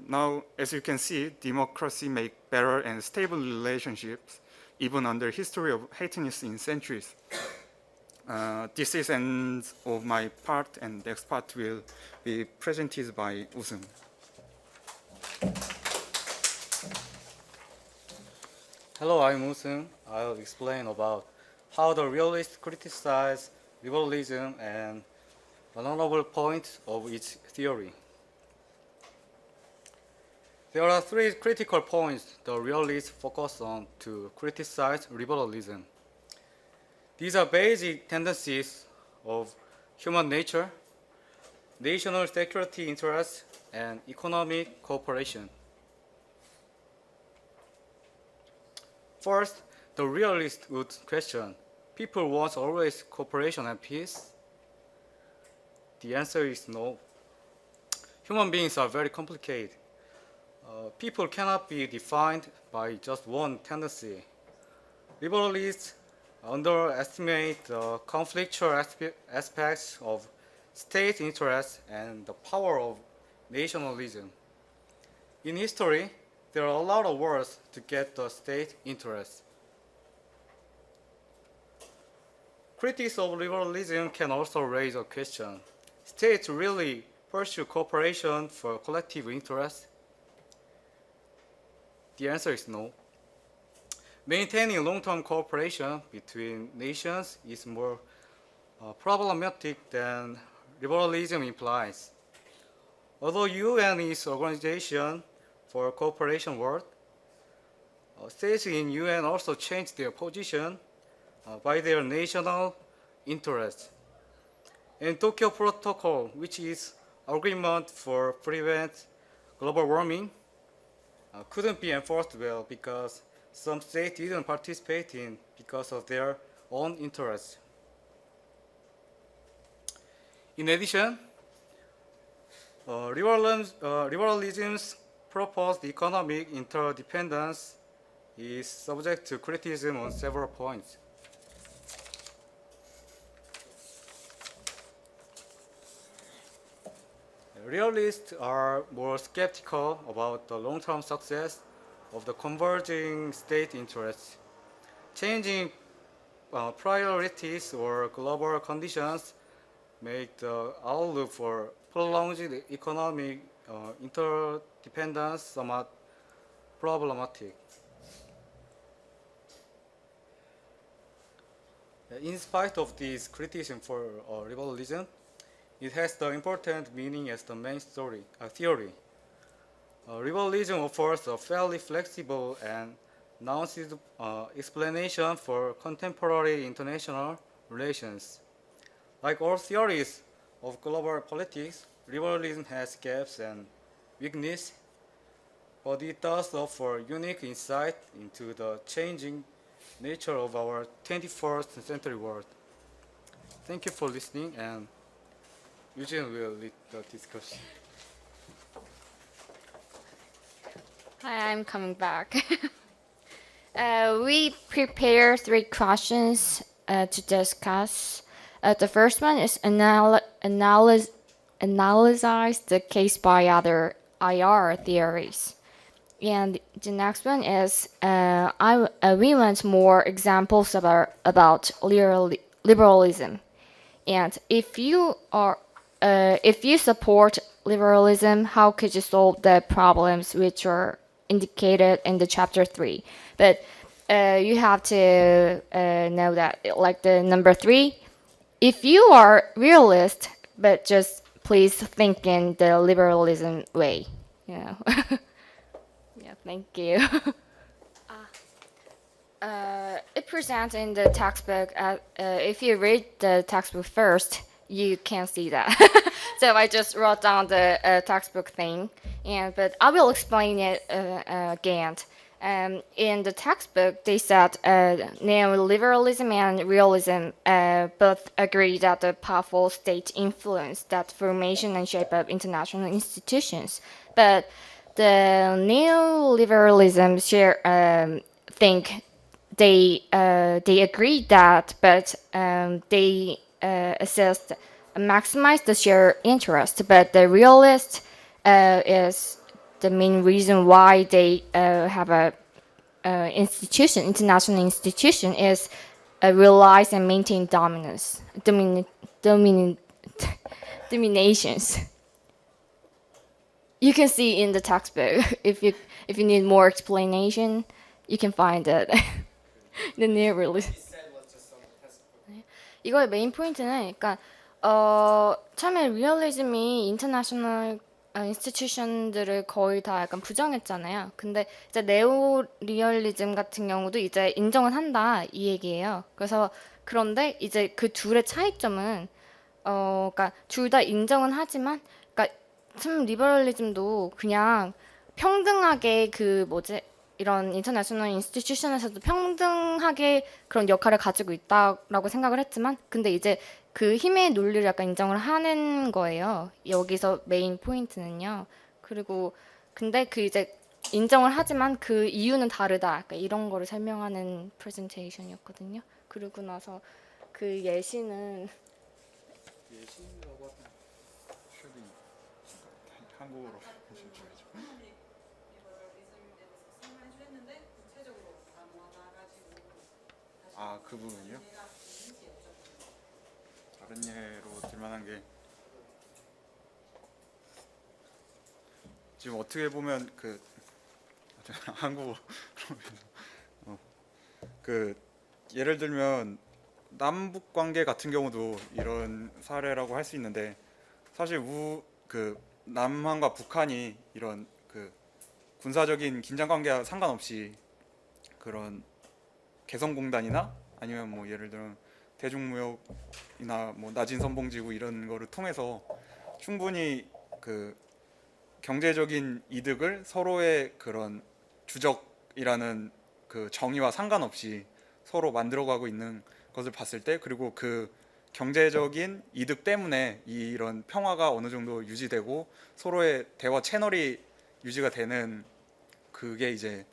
Now, as you can see, democracy makes better and stable relationships, even under history of hatiness in centuries. This is end of my part, and next part will be presented by Usung. Hello, I'm Usung. I'll explain about how the realists criticize liberalism and vulnerable points of its theory. There are three critical points the realists focus on to criticize liberalism. These are basic tendencies of human nature, national security interests, and economic cooperation. First, the realist would question, people want always cooperation and peace? The answer is no. Human beings are very complicated. People cannot be defined by just one tendency. Liberalists underestimate the conflictual aspects of state interests and the power of nationalism. In history, there are a lot of wars to get the state interest. Critics of liberalism can also raise a question. States really pursue cooperation for collective interest? The answer is no. Maintaining long-term cooperation between nations is more problematic than liberalism implies. Although UN is an organization for cooperation world. States in UN also changed their position by their national interests. And Tokyo Protocol, which is agreement for prevent global warming, couldn't be enforced well because some states didn't participate in because of their own interests. In addition, liberalism's proposed economic interdependence is subject to criticism on several points. Realists are more skeptical about the long-term success of the converging state interests. Changing priorities or global conditions make the outlook for prolonged economic interdependence somewhat problematic. In spite of this criticism for liberalism, it has the important meaning as the main theory. Liberalism offers a fairly flexible and nuanced explanation for contemporary international relations. Like all theories of global politics, liberalism has gaps and weaknesses, but it does offer unique insight into the changing nature of our 21st century world. Thank you for listening, and Eugene will lead the discussion. Hi, I'm coming back. We prepared 3 questions to discuss. The first one is analyze the case by other IR theories. And the next one is we want more examples about liberalism. And if you support liberalism, how could you solve the problems which are indicated in the chapter 3? But you have to know that, like the number 3, if you are realist, but just please think in the liberalism way. Yeah. Yeah, thank you. It presents in the textbook. If you read the textbook first, you can see that. So I just wrote down the textbook thing, but I will explain it again. In the textbook, they said neoliberalism and realism both agree that the powerful state influence that formation and shape of international institutions. But the neoliberalism think they agree that, but they assist maximize the shared interest. But the realist is the main reason why they have a international institution is realize and maintain dominations. You can see in the textbook. If you need more explanation, you can find it. The neoliberalism. 이거의 메인 포인트는, 그러니까 처음에 리얼리즘이 인터내셔널 인스티튜션들을 거의 다 약간 부정했잖아요. 근데 이제 네오 리얼리즘 같은 경우도 이제 인정을 한다 이 얘기예요. 그런데 이제 그 둘의 차이점은 그러니까 둘 다 인정은 하지만, 그러니까 참 리버럴리즘도 그냥 평등하게 이런 인터내셔널 인스티튜션에서도 평등하게 그런 역할을 가지고 있다라고 생각을 했지만, 근데 이제 그 힘의 논리를 약간 인정을 하는 거예요. 여기서 메인 포인트는요. 그리고 근데 그 이제 인정을 하지만 그 이유는 다르다. 그러니까 이런 거를 설명하는 프레젠테이션이었거든요. 그리고 나서 그 예시는 한국어로 그 부분이요? 다른 예로 들만한 게 지금 어떻게 보면 한국어로 예를 들면 남북 관계 같은 경우도 이런 사례라고 할 수 있는데, 사실 남한과 북한이 이런 군사적인 긴장 관계와 상관없이 그런 개성공단이나 아니면 뭐 예를 들어 대중무역이나 뭐 낮은 선봉지구 이런 거를 통해서 충분히 그 경제적인 이득을 서로의 그런 주적이라는 그 정의와 상관없이 서로 만들어가고 있는 것을 봤을 때, 그리고 그 경제적인 이득 때문에 이런 평화가 어느 정도 유지되고 서로의 대화 채널이 유지가 되는, 그게 이제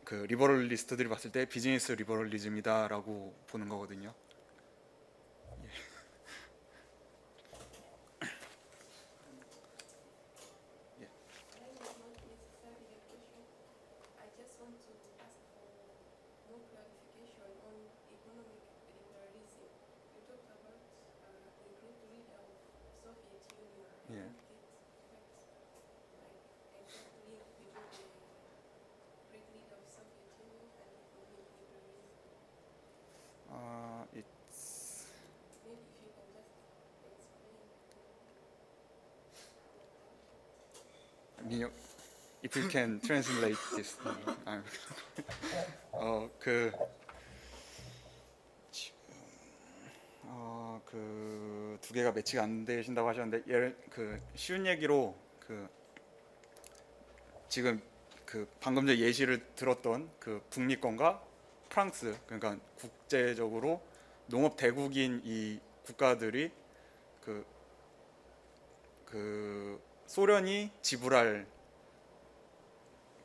그 리버럴리스트들이 봤을 때 비즈니스 리버럴리즘이다라고 보는 거거든요. 예. It's I mean, if you can translate this. 그 두 개가 매치가 안 되신다고 하셨는데, 쉬운 얘기로 지금 방금 전 예시를 들었던 그 북미권과 프랑스, 그러니까 국제적으로 농업 대국인 이 국가들이 소련이 지불할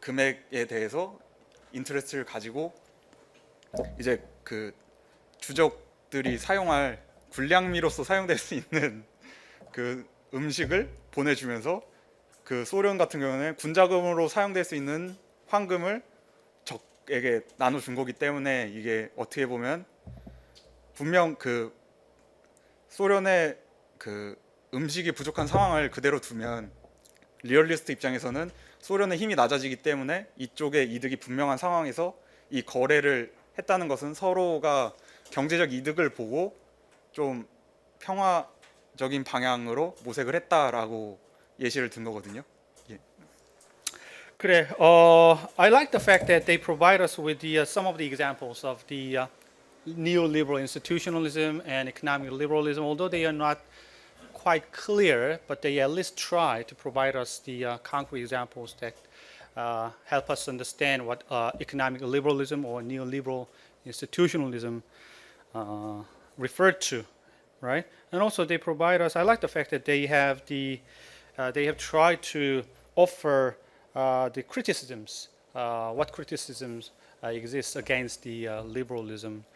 금액에 대해서 인트레스트를 가지고 이제 그 주적들이 사용할 군량미로서 사용될 수 있는 그 음식을 보내주면서, 그 소련 같은 경우는 군자금으로 사용될 수 있는 황금을 적에게 나눠준 거기 때문에, 이게 어떻게 보면 분명 그 소련의 그 음식이 부족한 상황을 그대로 두면 리얼리스트 입장에서는 소련의 힘이 낮아지기 때문에 이쪽의 이득이 분명한 상황에서 이 거래를 했다는 것은 서로가 경제적 이득을 보고 좀 평화적인 방향으로 모색을 했다라고 예시를 든 거거든요. 예. 그래, I like the fact that they provide us with some of the examples of the neoliberal institutionalism and economic liberalism, although they are not quite clear, but they at least try to provide us the concrete examples that help us understand what economic liberalism or neoliberal institutionalism referred to, right? And also they provide us, I like the fact that they have tried to offer the criticisms, what criticisms exist against the liberalism.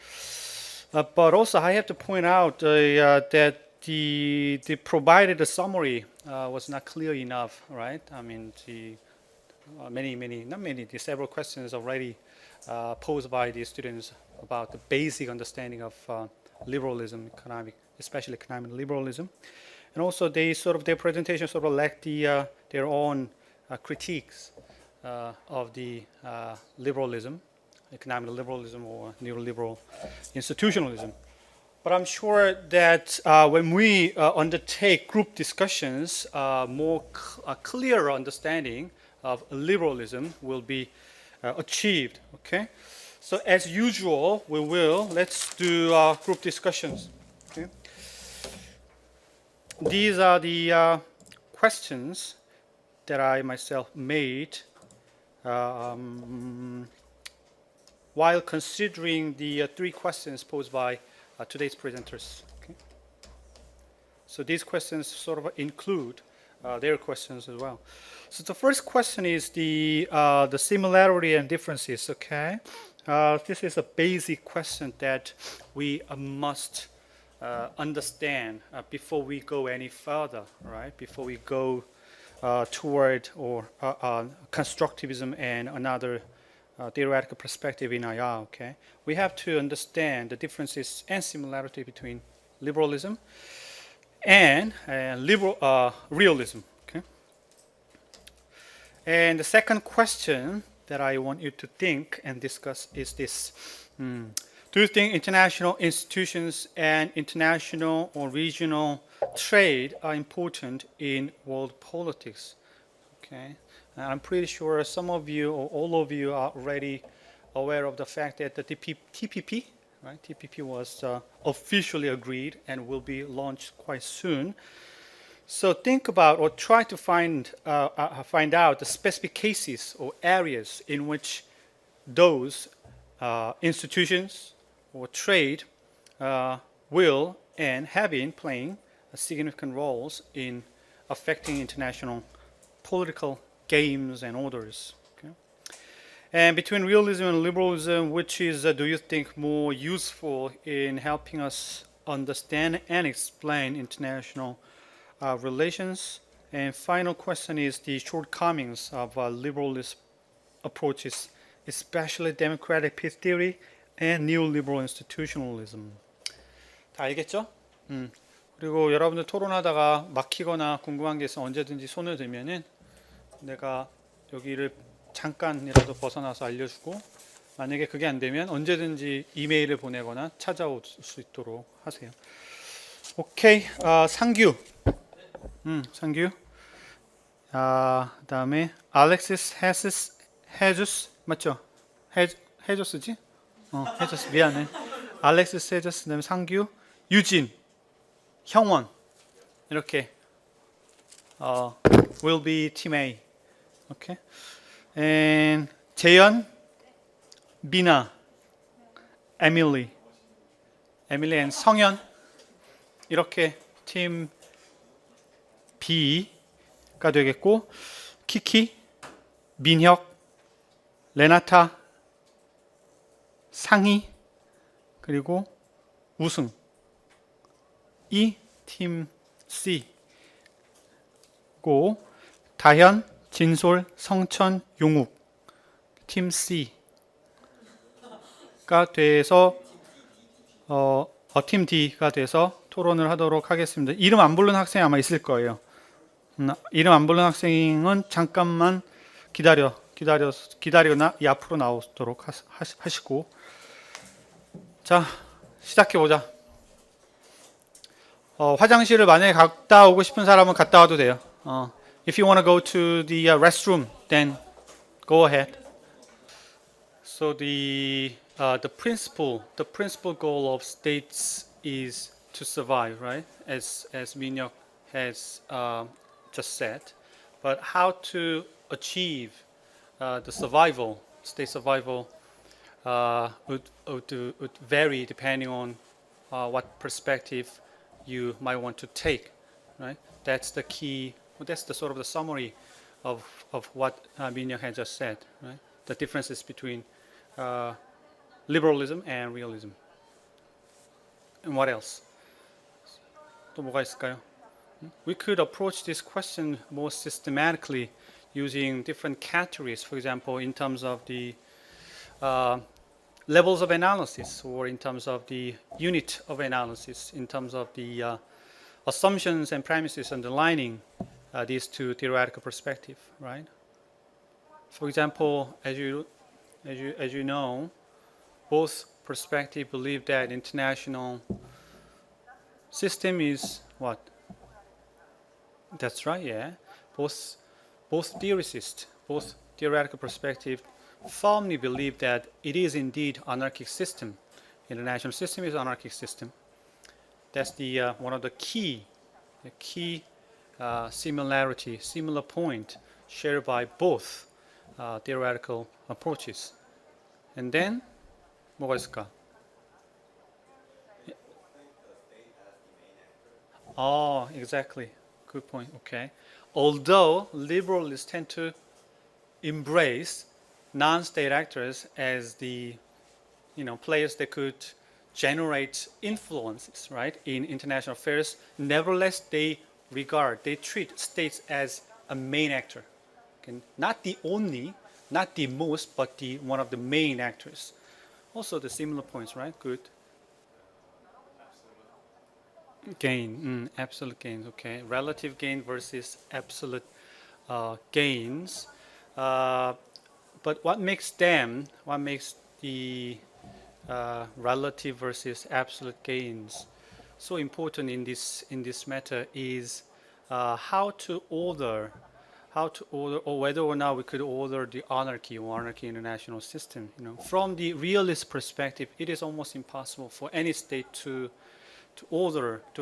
But also I have to point out that the provided summary was not clear enough, right? I mean, several questions already posed by the students about the basic understanding of liberalism, especially economic liberalism, and also their presentation sort of lacked their own critiques of the liberalism, economic liberalism or neoliberal institutionalism. But I'm sure that when we undertake group discussions, a clearer understanding of liberalism will be achieved. Okay, so as usual, let's do group discussions. Okay, these are the questions that I myself made while considering the three questions posed by today's presenters. Okay? So these questions sort of include their questions as well. So the first question is the similarity and differences. Okay, this is a basic question that we must understand before we go any further, right? Before we go toward constructivism and another theoretical perspective in IR. Okay, we have to understand the differences and similarity between liberalism and realism. Okay, and the second question that I want you to think and discuss is this: do you think international institutions and international or regional trade are important in world politics? Okay, I'm pretty sure some of you or all of you are already aware of the fact that the TPP, right? TPP was officially agreed and will be launched quite soon. So think about or try to find out the specific cases or areas in which those institutions or trade will and have been playing significant roles in affecting international political games and orders. Okay? And between realism and liberalism, which is, do you think, more useful in helping us understand and explain international relations? And final question is the shortcomings of liberalist approaches, especially democratic peace theory and neoliberal institutionalism. 다 알겠죠? 그리고 여러분들 토론하다가 막히거나 궁금한 게 있으면 언제든지 손을 들면은 내가 여기를 잠깐이라도 벗어나서 알려주고, 만약에 그게 안 되면 언제든지 이메일을 보내거나 찾아올 수 있도록 하세요. 오케이, 상규. 상규. 그다음에 알렉시스 헤주스 맞죠? 헤주스지? 헤주스 미안해. 알렉시스 헤주스, 그다음에 상규, 유진, 형원 이렇게 will be team A. Okay. And 재현, 미나, 에밀리 and 성현 이렇게 팀 B가 되겠고, 키키, 민혁, 레나타, 상희 그리고 우승 이 팀 C고, 다현, 진솔, 성천, 용욱 팀 C가 돼서 팀 D가 돼서 토론을 하도록 하겠습니다. 이름 안 부르는 학생이 아마 있을 거예요. 이름 안 부르는 학생은 잠깐만 기다리거나 이 앞으로 나오도록 하시고, 자 시작해 보자. 화장실을 만약에 갔다 오고 싶은 사람은 갔다 와도 돼요. If you want to go to the restroom, then go ahead. So the principal goal of states is to survive, right? As Minhyuk has just said. But how to achieve the survival, state survival, would vary depending on what perspective you might want to take, right? That's the key. That's the sort of the summary of what Minhyuk had just said, right? The differences between liberalism and realism. And what else? 또 뭐가 있을까요? We could approach this question more systematically using different categories. For example, in terms of the levels of analysis, or in terms of the unit of analysis, in terms of the assumptions and premises underlining these two theoretical perspectives, right? For example, as you know, both perspectives believe that international system is what? That's right, yeah. Both theoricists, both theoretical perspectives firmly believe that it is indeed anarchic system. International system is anarchic system. That's the one of the key similar point shared by both theoretical approaches. And then 뭐가 있을까? Oh, exactly. Good point. Okay. Although liberals tend to embrace non-state actors as the players that could generate influences, right, in international affairs, nevertheless they treat states as a main actor. Okay? Not the only, not the most, but one of the main actors. Also the similar points, right? Good. Gain, absolute gains, okay. Relative gain versus absolute gains. But what makes the relative versus absolute gains so important in this matter is how to order how to order, or whether or not we could order the anarchy or anarchy international system. From the realist perspective, it is almost impossible for any state to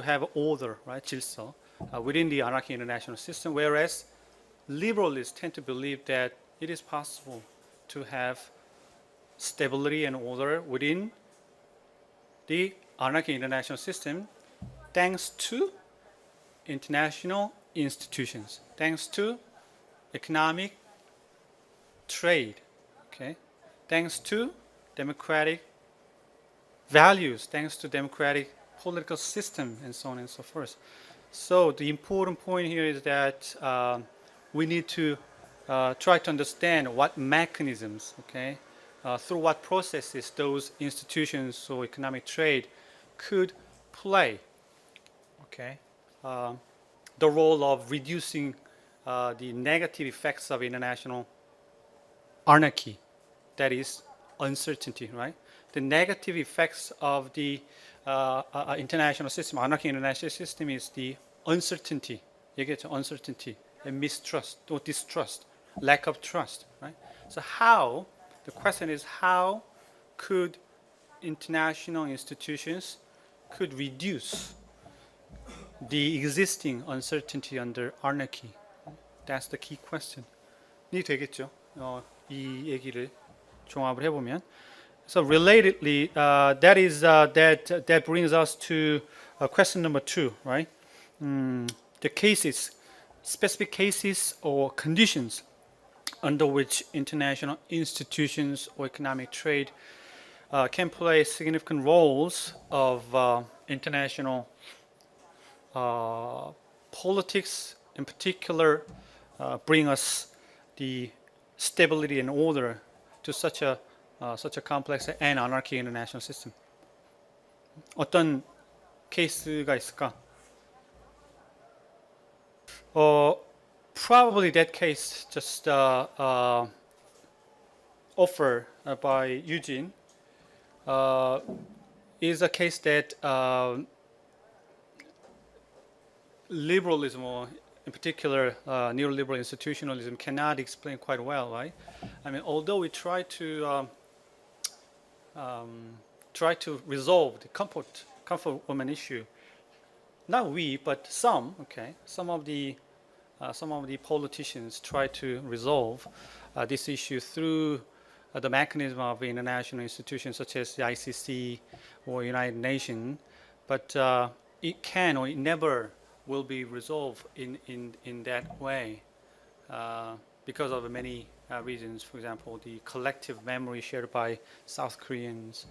have order, right, 질서, within the anarchy international system. Whereas liberalists tend to believe that it is possible to have stability and order within the anarchy international system, thanks to international institutions, thanks to economic trade, okay, thanks to democratic values, thanks to democratic political system, and so on and so forth. So the important point here is that we need to try to understand what mechanisms, okay, through what processes those institutions or economic trade could play, okay, the role of reducing the negative effects of international anarchy, that is uncertainty, right? The negative effects of the international system, anarchy international system, is the uncertainty. 얘기했죠, uncertainty, and mistrust or distrust, lack of trust, right? So the question is, how could international institutions could reduce the existing uncertainty under anarchy? That's the key question. 이 되겠죠. 이 얘기를 종합을 해보면. So relatedly, that brings us to question number 2, right? The cases, specific cases or conditions under which international institutions or economic trade can play significant roles of international politics, in particular, bring us the stability and order to such a complex and anarchy international system. 어떤 케이스가 있을까? Probably that case just offered by Eugene is a case that liberalism, or in particular neoliberal institutionalism, cannot explain quite well, right? I mean, although we try to resolve the comfort woman issue, not we, but some of the politicians try to resolve this issue through the mechanism of international institutions such as the ICC or United Nations, but it can or it never will be resolved in that way because of many reasons. For example, the collective memory shared by South Koreans,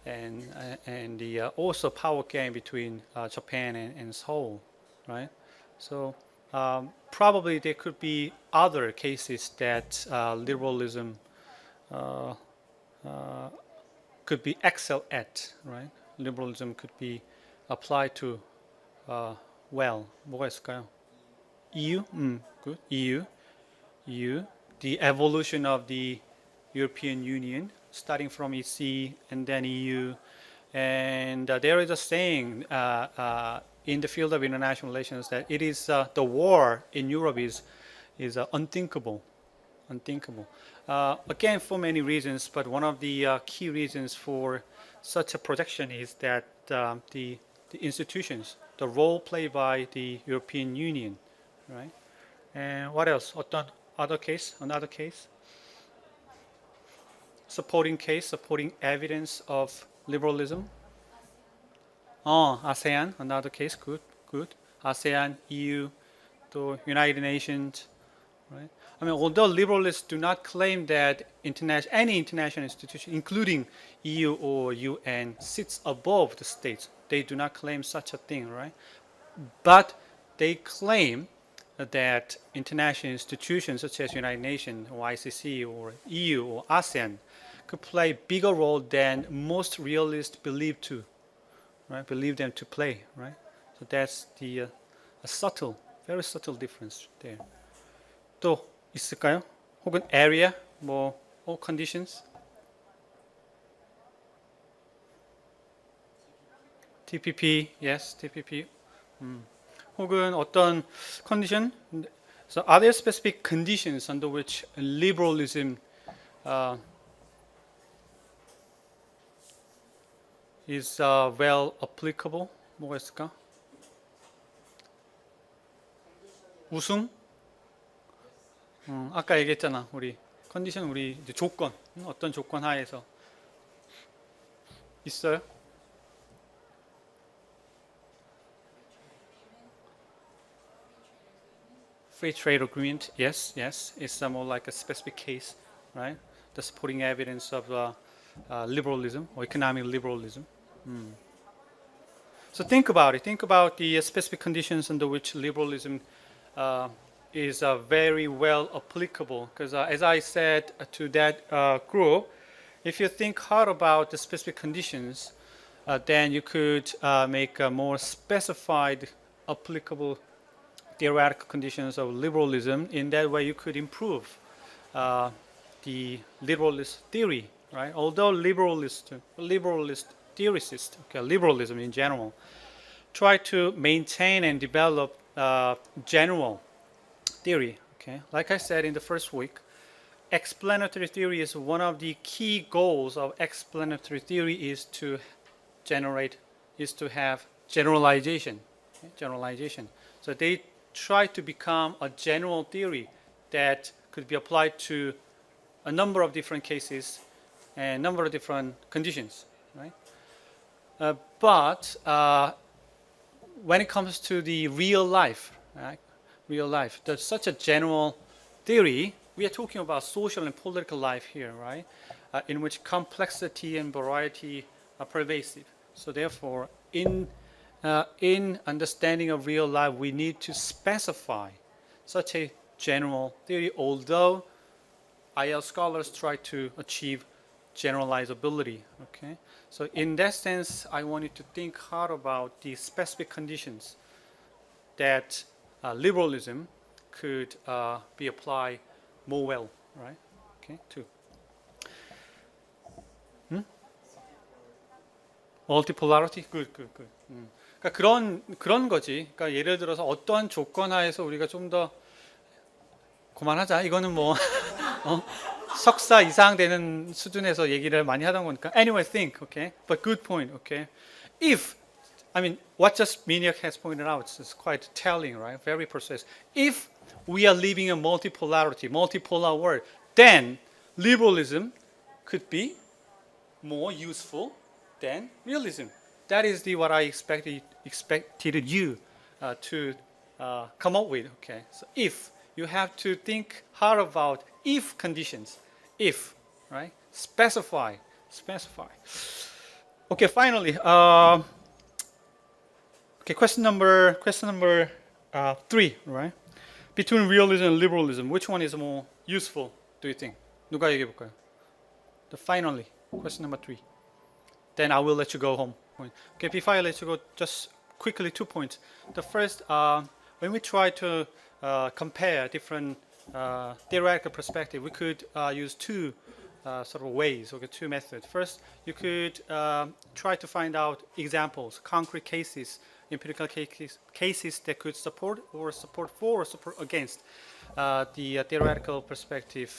and the also power game between Japan and Seoul, right? So probably there could be other cases that liberalism could be excelled at, right? Liberalism could be applied to well. 뭐가 있을까요? EU, good. EU, the evolution of the European Union, starting from EC and then EU, and there is a saying in the field of international relations that it is the war in Europe is unthinkable. Again, for many reasons, but one of the key reasons for such a projection is that the institutions, the role played by the European Union, right? And what else? Another case? Supporting evidence of liberalism. ASEAN, another case, good. ASEAN, EU, the United Nations, right? I mean, although liberalists do not claim that any international institution, including EU or UN, sits above the states, they do not claim such a thing, right? But they claim that international institutions such as United Nations or ICC or EU or ASEAN could play a bigger role than most realists believe them to play, right? So that's the very subtle difference there. 또 있을까요? 혹은 area, or conditions? TPP, yes, TPP. 혹은 어떤 condition? So are there specific conditions under which liberalism is well applicable? 뭐가 있을까? 우승? 아까 얘기했잖아. 우리 컨디션, 우리 이제 조건, 어떤 조건 하에서 있어요? Free trade agreement, yes, it's more like a specific case, right? The supporting evidence of liberalism or economic liberalism. So think about it. Think about the specific conditions under which liberalism is very well applicable. Because as I said to that group, if you think hard about the specific conditions, then you could make a more specified applicable theoretical conditions of liberalism. In that way, you could improve the liberalist theory, right? Although liberalist theoricists, okay, liberalism in general, try to maintain and develop general theory. Okay, like I said in the first week, explanatory theory is one of the key goals of explanatory theory is to have generalization. Okay? Generalization. So they try to become a general theory that could be applied to a number of different cases and a number of different conditions, right? But when it comes to the real life, right? Real life, there's such a general theory. We are talking about social and political life here, right? In which complexity and variety are pervasive. So therefore, in understanding of real life, we need to specify such a general theory, although IL scholars try to achieve generalizability. Okay, so in that sense, I want you to think hard about the specific conditions that liberalism could be applied more well, right? Okay, two. Multipolarity, good. 그러니까 그런 거지. 그러니까 예를 들어서 어떠한 조건 하에서 우리가 좀 더 그만하자. 이거는 뭐 석사 이상 되는 수준에서 얘기를 많이 하던 거니까. Anyway, think, okay? But good point, okay? If, I mean, what just Minyak has pointed out is quite telling, right? Very precise. If we are living in multipolar world, then liberalism could be more useful than realism. That is what I expected you to come up with. Okay, so if you have to think hard about if conditions, if, right? Specify. Okay, finally, okay, question number 3, right? Between realism and liberalism, which one is more useful? Do you think? 누가 얘기해 볼까요? Finally, question number 3. Then I will let you go home. Okay, before I let you go, just quickly 2 points. The first, when we try to compare different theoretical perspectives, we could use two sort of ways, okay, two methods. First, you could try to find out examples, concrete cases, empirical cases that could support for or support against the theoretical perspective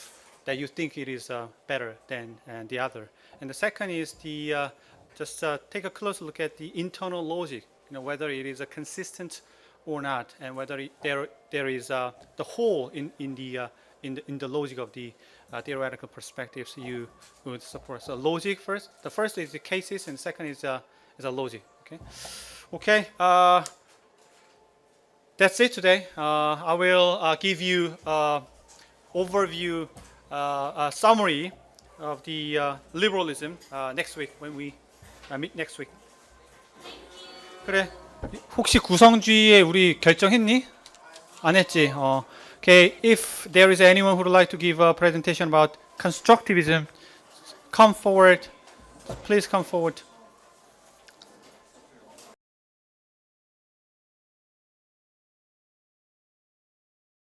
that you think it is better than the other. And the second is the just take a close look at the internal logic, whether it is consistent or not, and whether there is the hole in the logic of the theoretical perspectives you would support. So logic first. The first is the cases, and second is a logic. Okay. That's it today. I will give you overview, summary of the liberalism next week when we meet next week. 그래. 혹시 구성주의에 우리 결정했니? 안 했지. Okay. If there is anyone who would like to give a presentation about constructivism, come forward. Please come forward.